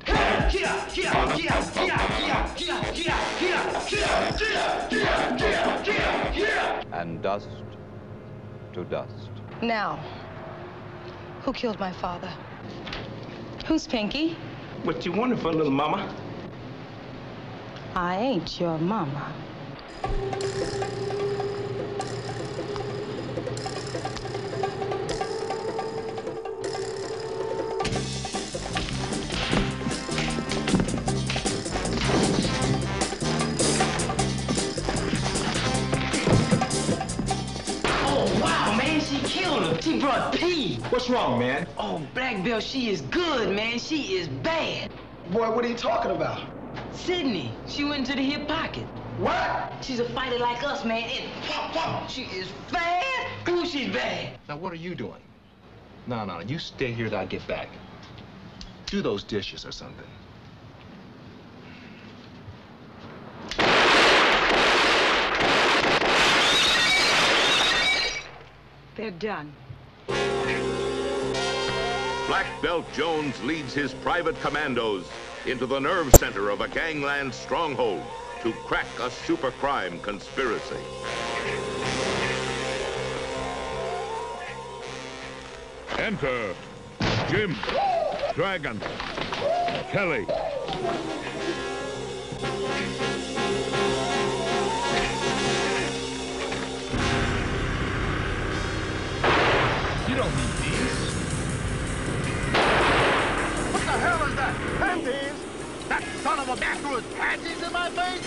And dust to dust. Now, who killed my father? Who's Pinky? What you wondering for, little mama? I ain't your mama. She brought P. What's wrong, man? Oh, Black Belt, she is good, man. She is bad. Boy, what are you talking about? Sydney, she went into the hip pocket. What? She's a fighter like us, man. And pop, pop. She is bad. Ooh, she's bad. Now, what are you doing? No, you stay here till I get back. Do those dishes or something. They're done. Black Belt Jones leads his private commandos into the nerve center of a gangland stronghold to crack a super crime conspiracy. Enter Jim Dragon Kelly. You don't need these. What the hell is that? Panties? That son of a bitch threw his panties in my face?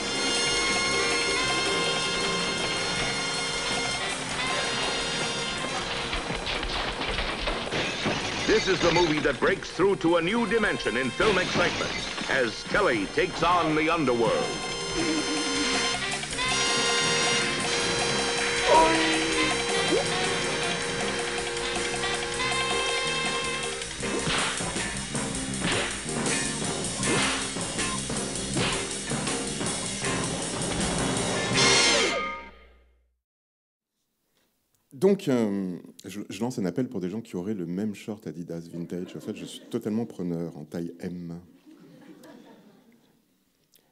This is the movie that breaks through to a new dimension in film excitement as Kelly takes on the underworld. Donc, je lance un appel pour des gens qui auraient le même short Adidas vintage. En fait, je suis totalement preneur en taille M.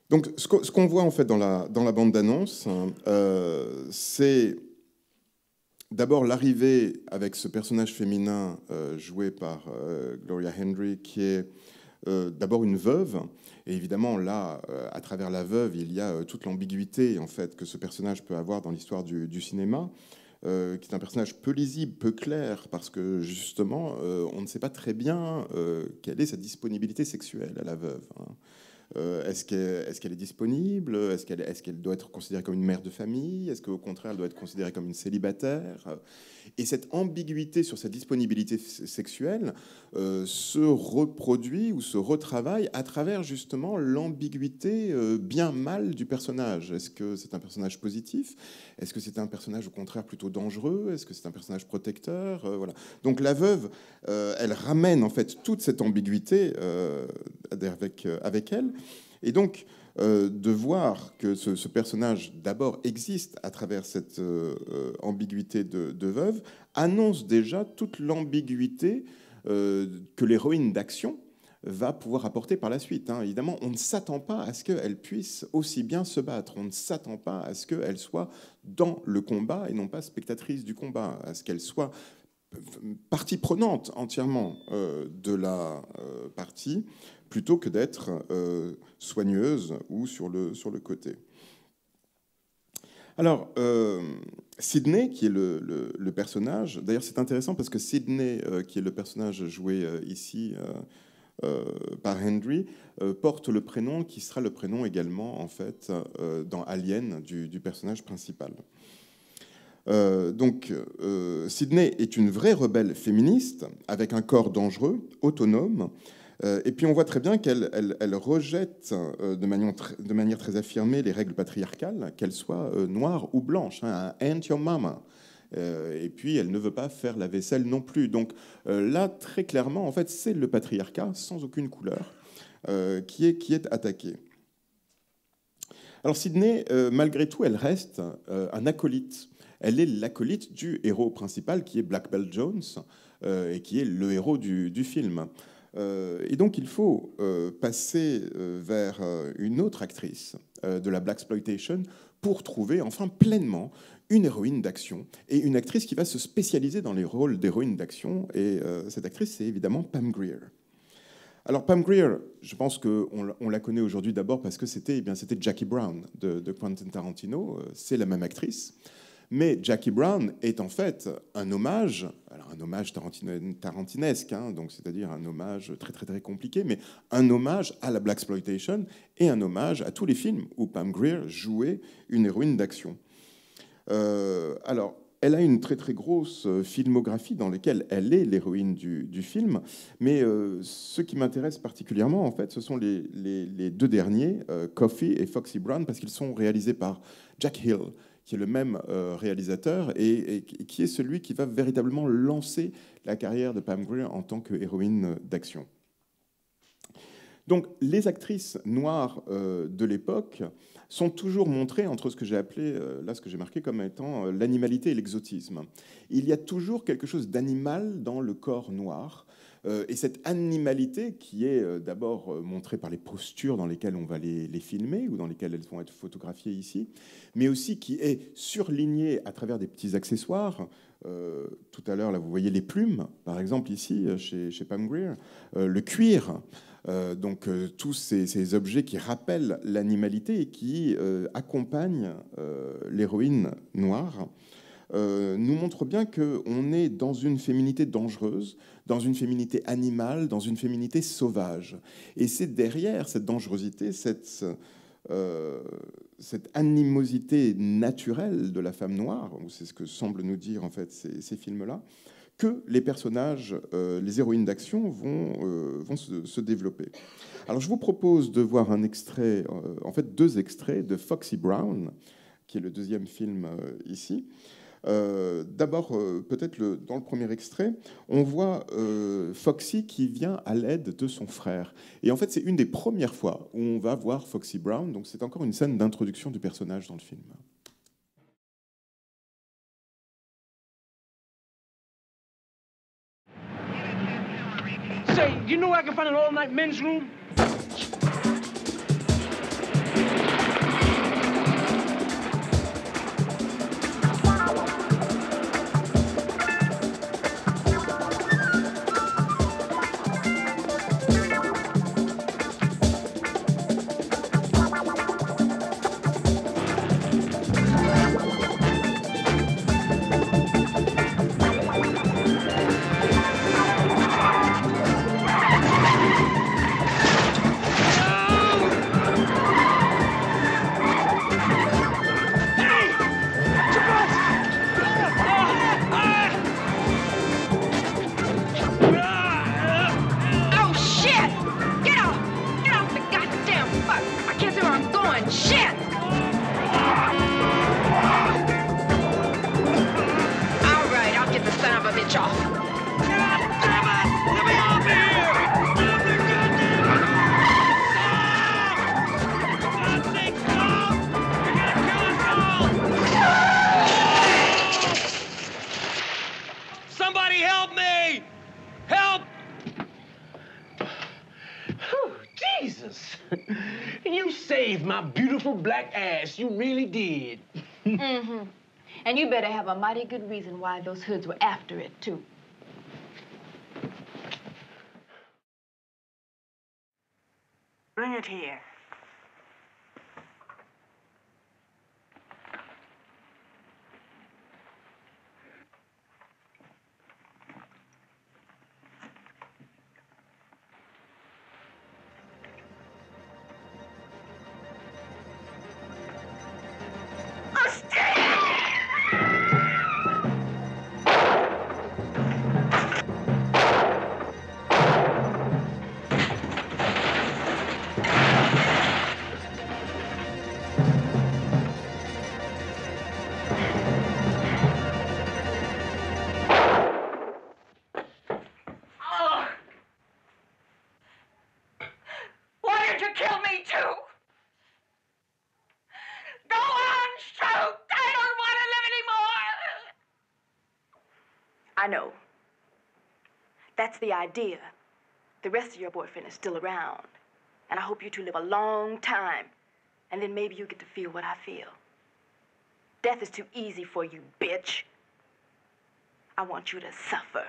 Donc, ce qu'on voit en fait dans la bande d'annonce, c'est d'abord l'arrivée avec ce personnage féminin joué par Gloria Hendry, qui est d'abord une veuve. Et évidemment, là, à travers la veuve, il y a toute l'ambiguïté en fait que ce personnage peut avoir dans l'histoire du cinéma. Qui est un personnage peu lisible, peu clair, parce que justement, on ne sait pas très bien quelle est sa disponibilité sexuelle à la veuve. Est-ce qu'elle est disponible? Est-ce qu'elle doit être considérée comme une mère de famille? Est-ce qu'au contraire, elle doit être considérée comme une célibataire? Et cette ambiguïté sur sa disponibilité sexuelle se reproduit ou se retravaille à travers justement l'ambiguïté bien-mal du personnage. Est-ce que c'est un personnage positif? Est-ce que c'est un personnage au contraire plutôt dangereux? Est-ce que c'est un personnage protecteur? Voilà. Donc la veuve, elle ramène en fait toute cette ambiguïté avec elle. Et donc, de voir que ce personnage, d'abord, existe à travers cette ambiguïté de veuve, annonce déjà toute l'ambiguïté que l'héroïne d'action va pouvoir apporter par la suite. Évidemment, on ne s'attend pas à ce qu'elle puisse aussi bien se battre. On ne s'attend pas à ce qu'elle soit dans le combat et non pas spectatrice du combat, à ce qu'elle soit partie prenante entièrement de la partie, plutôt que d'être soigneuse ou sur le côté. Alors, Sidney, qui est le personnage, d'ailleurs c'est intéressant parce que Sidney, qui est le personnage joué ici par Hendry, porte le prénom qui sera le prénom également en fait dans Alien du personnage principal. Donc, Sidney est une vraie rebelle féministe avec un corps dangereux, autonome. Et puis on voit très bien qu'elle rejette de manière très affirmée les règles patriarcales, qu'elles soient noires ou blanches. Ain't your mama. Et puis elle ne veut pas faire la vaisselle non plus. Donc là, très clairement, en fait, c'est le patriarcat sans aucune couleur qui est attaqué. Alors Sidney, malgré tout, elle reste un acolyte. Elle est l'acolyte du héros principal, qui est Black Belt Jones, et qui est le héros du film. Et donc il faut passer vers une autre actrice de la blaxploitation pour trouver enfin pleinement une héroïne d'action et une actrice qui va se spécialiser dans les rôles d'héroïne d'action. Et cette actrice, c'est évidemment Pam Grier. Alors Pam Grier, je pense qu'on la connaît aujourd'hui d'abord parce que c'était Jackie Brown de Quentin Tarantino. C'est la même actrice. Mais Jackie Brown est en fait un hommage, alors un hommage tarantinesque, donc c'est-à-dire un hommage très très très compliqué, mais un hommage à la blaxploitation et un hommage à tous les films où Pam Grier jouait une héroïne d'action. Alors, elle a une très très grosse filmographie dans laquelle elle est l'héroïne du film, mais ce qui m'intéresse particulièrement, en fait, ce sont les deux derniers, Coffy et Foxy Brown, parce qu'ils sont réalisés par Jack Hill, qui est le même réalisateur et qui est celui qui va véritablement lancer la carrière de Pam Grier en tant qu'héroïne d'action. Donc, les actrices noires de l'époque sont toujours montrées entre ce que j'ai appelé, là, ce que j'ai marqué comme étant l'animalité et l'exotisme. Il y a toujours quelque chose d'animal dans le corps noir. Et cette animalité qui est d'abord montrée par les postures dans lesquelles on va les filmer ou dans lesquelles elles vont être photographiées ici, mais aussi qui est surlignée à travers des petits accessoires. Tout à l'heure, là, vous voyez les plumes, par exemple, ici, chez Pam Grier, le cuir, donc tous ces objets qui rappellent l'animalité et qui accompagnent l'héroïne noire. nous montre bien qu'on est dans une féminité dangereuse, dans une féminité animale, dans une féminité sauvage. Et c'est derrière cette dangerosité, cette animosité naturelle de la femme noire, c'est ce que semblent nous dire en fait ces films-là, que les personnages, les héroïnes d'action vont se développer. Alors je vous propose de voir un extrait, en fait 2 extraits de Foxy Brown, qui est le 2e film ici. D'abord, peut-être dans le premier extrait, on voit Foxy qui vient à l'aide de son frère. Et en fait, c'est une des premières fois où on va voir Foxy Brown, donc c'est encore une scène d'introduction du personnage dans le film. Say, you know I can find an all-night men's room? You saved my beautiful black ass. You really did. Mm-hmm. And you better have a mighty good reason why those hoods were after it, too. Bring it here. I know. That's the idea. The rest of your boyfriend is still around. And I hope you two live a long time. And then maybe you get to feel what I feel. Death is too easy for you, bitch. I want you to suffer.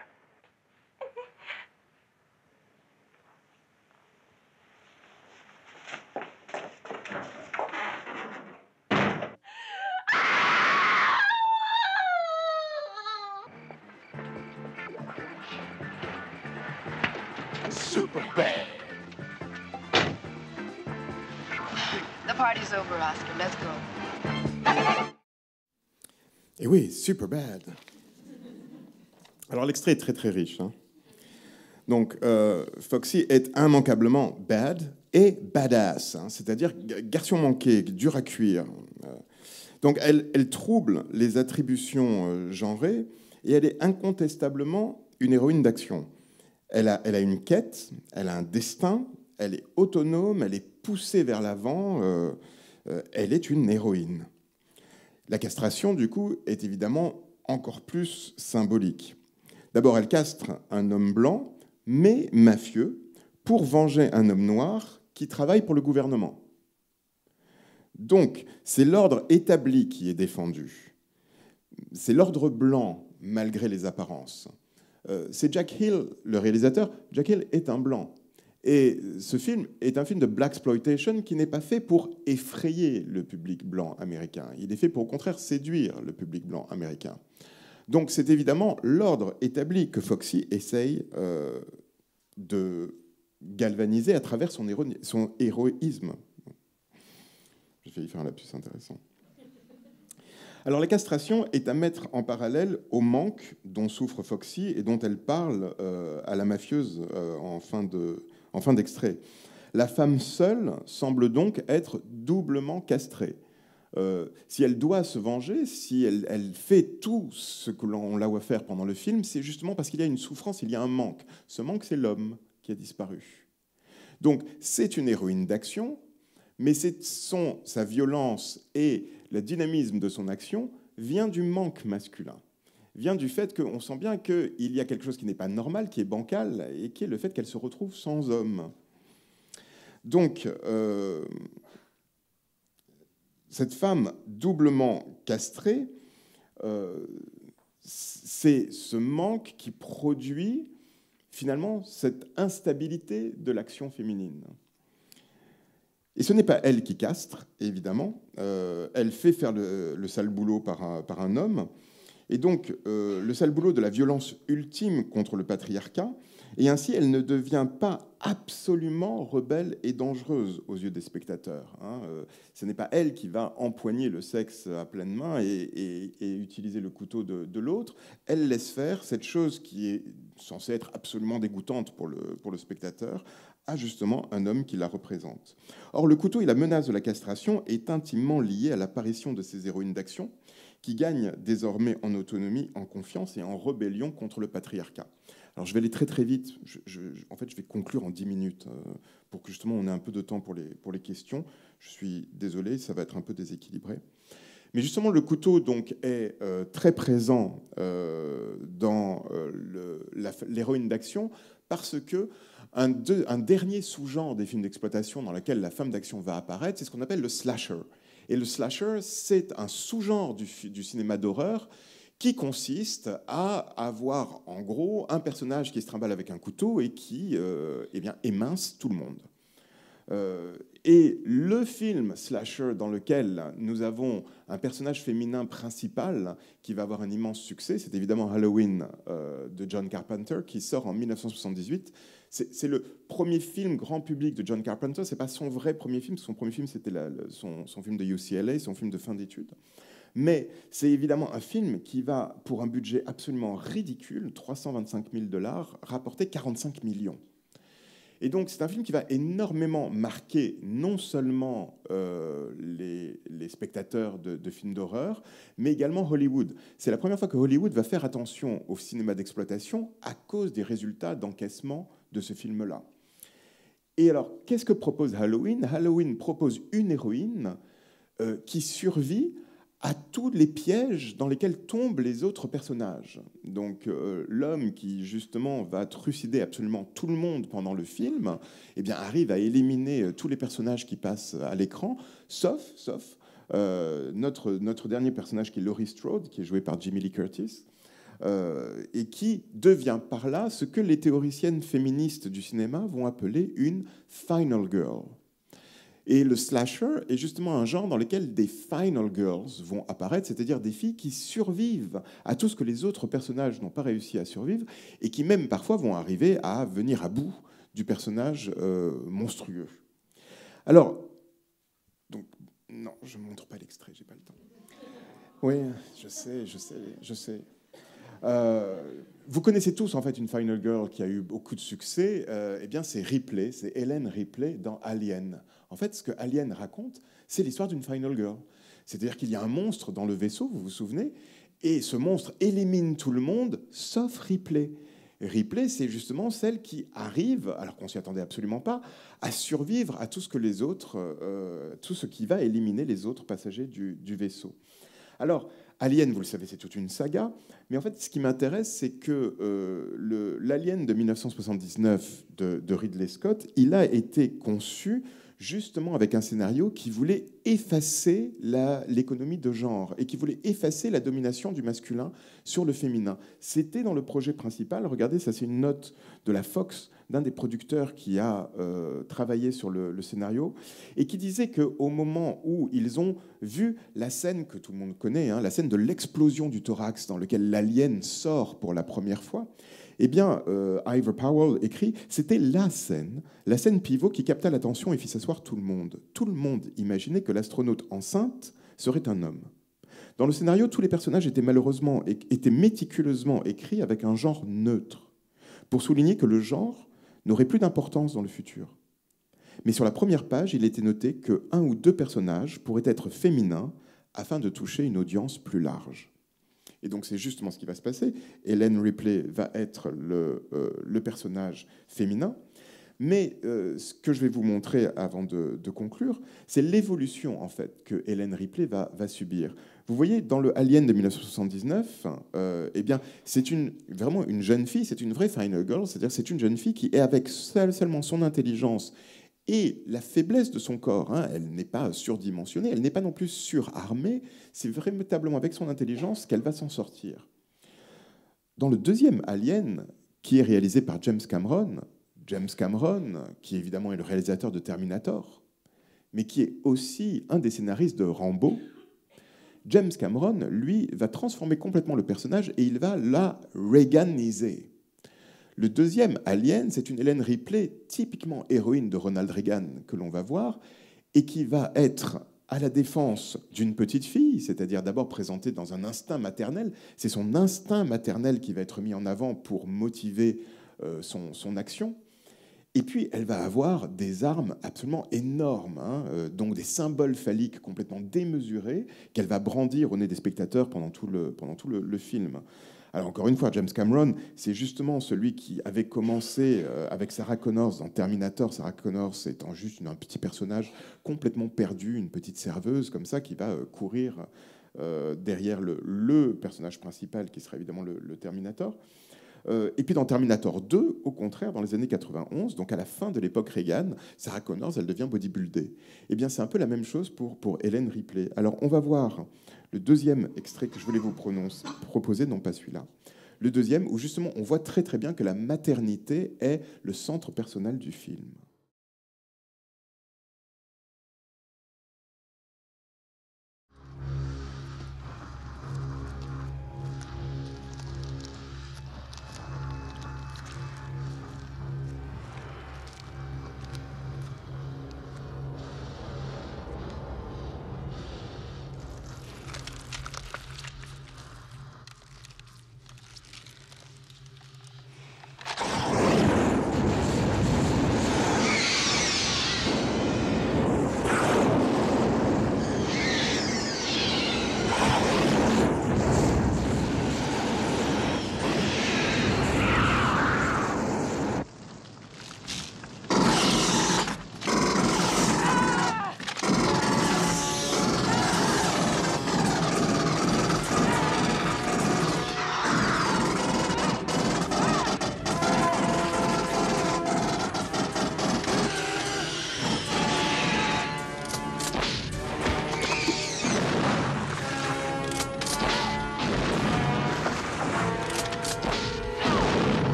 Super bad. The party's over, Oscar. Let's go. Et oui, super bad. Alors l'extrait est très très riche. Hein. Donc Foxy est immanquablement bad et badass, hein, c'est-à-dire garçon manqué, dur à cuire. Donc elle trouble les attributions genrées et elle est incontestablement une héroïne d'action. Elle a une quête, elle a un destin, elle est autonome, elle est poussée vers l'avant, elle est une héroïne. La castration, du coup, est évidemment encore plus symbolique. D'abord, elle castre un homme blanc, mais mafieux, pour venger un homme noir qui travaille pour le gouvernement. Donc, c'est l'ordre établi qui est défendu. C'est l'ordre blanc, malgré les apparences. C'est Jack Hill, le réalisateur. Jack Hill est un blanc. Et ce film est un film de blaxploitation qui n'est pas fait pour effrayer le public blanc américain. Il est fait pour, au contraire, séduire le public blanc américain. Donc c'est évidemment l'ordre établi que Foxy essaye de galvaniser à travers son héroïsme. J'ai failli faire un lapsus intéressant. Alors la castration est à mettre en parallèle au manque dont souffre Foxy et dont elle parle à la mafieuse en fin d'extrait. La femme seule semble donc être doublement castrée. Si elle doit se venger, si elle fait tout ce que l'on la voit faire pendant le film, c'est justement parce qu'il y a une souffrance, il y a un manque. Ce manque, c'est l'homme qui a disparu. Donc c'est une héroïne d'action, mais sa violence et le dynamisme de son action vient du manque masculin, vient du fait qu'on sent bien qu'il y a quelque chose qui n'est pas normal, qui est bancal, et qui est le fait qu'elle se retrouve sans homme. Donc, cette femme doublement castrée, c'est ce manque qui produit finalement cette instabilité de l'action féminine. Et ce n'est pas elle qui castre, évidemment. Elle fait faire le sale boulot par un homme. Et donc, le sale boulot de la violence ultime contre le patriarcat. Et ainsi, elle ne devient pas absolument rebelle et dangereuse aux yeux des spectateurs. Ce n'est pas elle qui va empoigner le sexe à pleine main et utiliser le couteau de l'autre. Elle laisse faire cette chose qui est censée être absolument dégoûtante pour le spectateur, à justement un homme qui la représente. Or, le couteau et la menace de la castration est intimement lié à l'apparition de ces héroïnes d'action qui gagnent désormais en autonomie, en confiance et en rébellion contre le patriarcat. Alors, je vais aller très très vite. En fait, je vais conclure en 10 minutes pour que justement on ait un peu de temps pour les questions. Je suis désolé, ça va être un peu déséquilibré. Mais justement, le couteau donc, est très présent dans l'héroïne d'action parce que un dernier sous-genre des films d'exploitation dans lequel la femme d'action va apparaître, c'est ce qu'on appelle le slasher. Et le slasher, c'est un sous-genre du cinéma d'horreur qui consiste à avoir, en gros, un personnage qui se trimballe avec un couteau et qui émince tout le monde. Et le film slasher dans lequel nous avons un personnage féminin principal qui va avoir un immense succès, c'est évidemment Halloween de John Carpenter, qui sort en 1978. C'est le premier film grand public de John Carpenter. C'est pas son vrai premier film. Son premier film, c'était son film de UCLA, son film de fin d'études. Mais c'est évidemment un film qui va, pour un budget absolument ridicule, $325 000, rapporter 45 millions. Et donc, c'est un film qui va énormément marquer non seulement les spectateurs de films d'horreur, mais également Hollywood. C'est la première fois que Hollywood va faire attention au cinéma d'exploitation à cause des résultats d'encaissement de ce film-là. Et alors, qu'est-ce que propose Halloween ? Halloween propose une héroïne qui survit à tous les pièges dans lesquels tombent les autres personnages. Donc l'homme qui justement va trucider absolument tout le monde pendant le film, eh bien, arrive à éliminer tous les personnages qui passent à l'écran, sauf notre dernier personnage qui est Laurie Strode, qui est joué par Jamie Lee Curtis, et qui devient par là ce que les théoriciennes féministes du cinéma vont appeler une final girl. Et le slasher est justement un genre dans lequel des final girls vont apparaître, c'est-à-dire des filles qui survivent à tout ce que les autres personnages n'ont pas réussi à survivre et qui même parfois vont arriver à venir à bout du personnage monstrueux. Alors, donc, non, je ne montre pas l'extrait, j'ai pas le temps. Oui, je sais. Vous connaissez tous en fait une final girl qui a eu beaucoup de succès. Eh bien, c'est Ripley, c'est Ellen Ripley dans Alien. En fait, ce que Alien raconte, c'est l'histoire d'une final girl. C'est-à-dire qu'il y a un monstre dans le vaisseau, vous vous souvenez, et ce monstre élimine tout le monde, sauf Ripley. Ripley, c'est justement celle qui arrive, alors qu'on s'y attendait absolument pas, à survivre à tout ce que les autres, tout ce qui va éliminer les autres passagers du vaisseau. Alors, Alien, vous le savez, c'est toute une saga, mais en fait, ce qui m'intéresse, c'est que l'Alien de 1979 de Ridley Scott, il a été conçu justement avec un scénario qui voulait effacer l'économie de genre et qui voulait effacer la domination du masculin sur le féminin. C'était dans le projet principal. Regardez, ça c'est une note de la Fox, d'un des producteurs qui a travaillé sur le scénario, et qui disait qu'au moment où ils ont vu la scène que tout le monde connaît, hein, la scène de l'explosion du thorax dans laquelle l'alien sort pour la première fois, eh bien, Ivor Powell écrit, c'était la scène pivot qui capta l'attention et fit s'asseoir tout le monde. Tout le monde imaginait que l'astronaute enceinte serait un homme. Dans le scénario, tous les personnages étaient méticuleusement écrits avec un genre neutre, pour souligner que le genre n'aurait plus d'importance dans le futur. Mais sur la première page, il était noté que 1 ou 2 personnages pourraient être féminins afin de toucher une audience plus large. Et donc c'est justement ce qui va se passer. Ellen Ripley va être le personnage féminin. Mais ce que je vais vous montrer avant de conclure, c'est l'évolution en fait que Ellen Ripley va subir. Vous voyez, dans le Alien de 1979, eh bien, c'est vraiment une jeune fille, c'est une vraie final girl, c'est-à-dire c'est une jeune fille qui est avec seulement son intelligence et la faiblesse de son corps, hein, elle n'est pas surdimensionnée, elle n'est pas non plus surarmée, c'est véritablement avec son intelligence qu'elle va s'en sortir. Dans le deuxième Alien, qui est réalisé par James Cameron, qui évidemment est le réalisateur de Terminator, mais qui est aussi un des scénaristes de Rambo, James Cameron, lui, va transformer complètement le personnage et il va la Reaganiser. Le deuxième Alien, c'est une Ellen Ripley, typiquement héroïne de Ronald Reagan, que l'on va voir, et qui va être à la défense d'une petite fille, c'est-à-dire d'abord présentée dans un instinct maternel. C'est son instinct maternel qui va être mis en avant pour motiver son action. Et puis, elle va avoir des armes absolument énormes, hein, donc des symboles phalliques complètement démesurés qu'elle va brandir au nez des spectateurs pendant tout le film. Alors, encore une fois, James Cameron, c'est justement celui qui avait commencé avec Sarah Connors dans Terminator. Sarah Connors étant juste un petit personnage complètement perdu, une petite serveuse comme ça qui va courir derrière le personnage principal qui sera évidemment le Terminator. Et puis dans Terminator 2, au contraire, dans les années 91, donc à la fin de l'époque Reagan, Sarah Connors, elle devient bodybuildée. Eh bien, c'est un peu la même chose pour Ellen Ripley. Alors, on va voir le deuxième extrait que je voulais vous proposer, non pas celui-là. Le deuxième, où justement, on voit très très bien que la maternité est le centre personnel du film.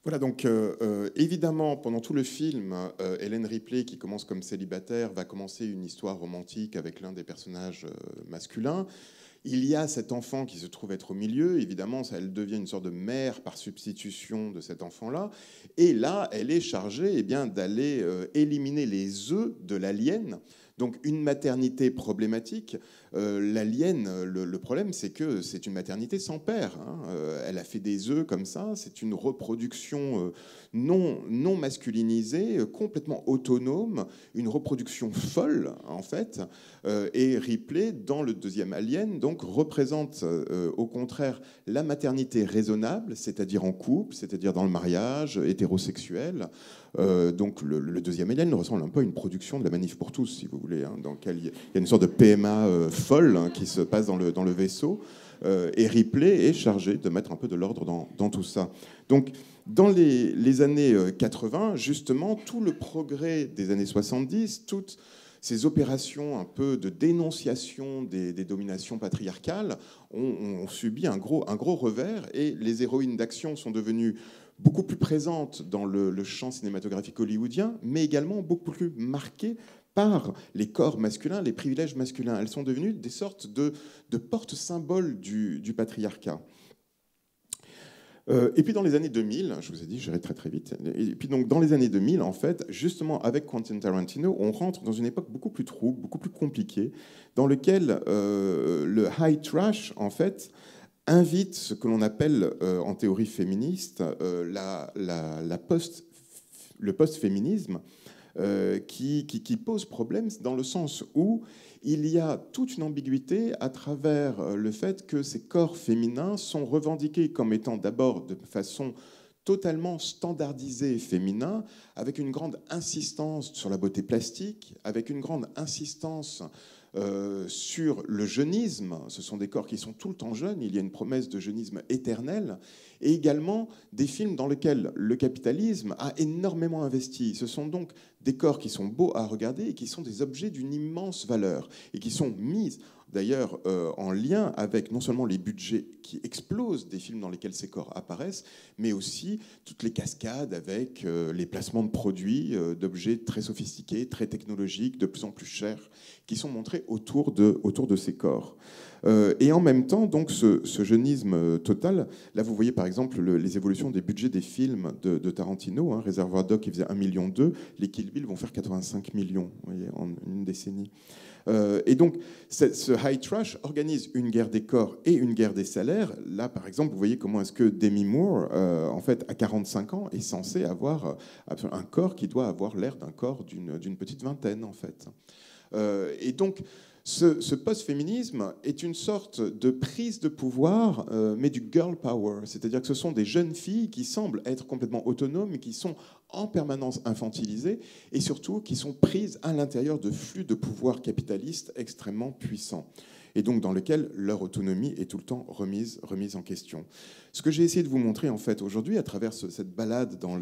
Voilà, donc évidemment, pendant tout le film, Ellen Ripley, qui commence comme célibataire, va commencer une histoire romantique avec l'un des personnages masculins. Il y a cet enfant qui se trouve être au milieu. Évidemment, elle devient une sorte de mère par substitution de cet enfant-là. Et là, elle est chargée d'aller éliminer les œufs de l'alien Donc une maternité problématique, l'alien, le problème, c'est que c'est une maternité sans père. Hein. Elle a fait des œufs comme ça, c'est une reproduction non masculinisée, complètement autonome, une reproduction folle, en fait. Et Ripley, dans le deuxième Alien, donc, représente au contraire la maternité raisonnable, c'est-à-dire en couple, c'est-à-dire dans le mariage, hétérosexuel. Donc le deuxième Alien ressemble un peu à une production de la Manif pour tous, si vous voulez, hein, dans laquelle il y a une sorte de PMA folle, hein, qui se passe dans le vaisseau. Et Ripley est chargé de mettre un peu de l'ordre dans tout ça. Donc, dans les années 80, justement, tout le progrès des années 70, toutes ces opérations un peu de dénonciation des dominations patriarcales ont subi un gros revers, et les héroïnes d'action sont devenues beaucoup plus présentes dans le champ cinématographique hollywoodien, mais également beaucoup plus marquées par les corps masculins, les privilèges masculins. Elles sont devenues des sortes de porte-symboles du patriarcat. Et puis dans les années 2000, je vous ai dit, j'irai très très vite, et puis donc dans les années 2000, en fait, justement avec Quentin Tarantino, on rentre dans une époque beaucoup plus trouble, beaucoup plus compliquée, dans lequel le high trash, en fait, invite ce que l'on appelle en théorie féministe le post-féminisme, qui pose problème dans le sens où il y a toute une ambiguïté à travers le fait que ces corps féminins sont revendiqués comme étant d'abord de façon totalement standardisée féminin, avec une grande insistance sur la beauté plastique, avec une grande insistance sur le jeunisme. Ce sont des corps qui sont tout le temps jeunes, il y a une promesse de jeunisme éternel, et également des films dans lesquels le capitalisme a énormément investi. Ce sont donc des corps qui sont beaux à regarder et qui sont des objets d'une immense valeur, et qui sont mis d'ailleurs en lien avec non seulement les budgets qui explosent des films dans lesquels ces corps apparaissent, mais aussi toutes les cascades avec les placements de produits, d'objets très sophistiqués, très technologiques, de plus en plus chers, qui sont montrés autour de ces corps. Et en même temps, donc, ce jeunisme total, là vous voyez par exemple les évolutions des budgets des films de Tarantino, hein, Reservoir Dogs qui faisait 1,2 million, les Kill Bill vont faire 85 millions, vous voyez, en une décennie. Et donc, ce high trash organise une guerre des corps et une guerre des salaires. Là, par exemple, vous voyez comment est-ce que Demi Moore, en fait, à 45 ans, est censé avoir un corps qui doit avoir l'air d'un corps d'une petite vingtaine, en fait. Et donc, ce post-féminisme est une sorte de prise de pouvoir, mais du girl power. C'est-à-dire que ce sont des jeunes filles qui semblent être complètement autonomes, mais qui sont en permanence infantilisées, et surtout qui sont prises à l'intérieur de flux de pouvoir capitaliste extrêmement puissants, et donc dans lequel leur autonomie est tout le temps remise en question. Ce que j'ai essayé de vous montrer en fait aujourd'hui à travers cette balade dans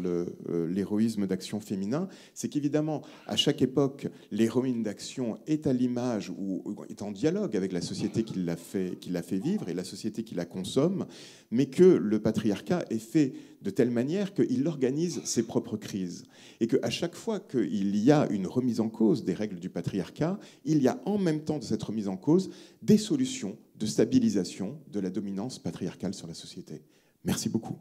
l'héroïsme d'action féminin, c'est qu'évidemment à chaque époque l'héroïne d'action est à l'image ou est en dialogue avec la société qui l'a fait vivre et la société qui la consomme, mais que le patriarcat est fait de telle manière qu'il organise ses propres crises, et qu'à chaque fois qu'il y a une remise en cause des règles du patriarcat, il y a en même temps de cette remise en cause des solutions de stabilisation de la dominance patriarcale sur la société. Merci beaucoup.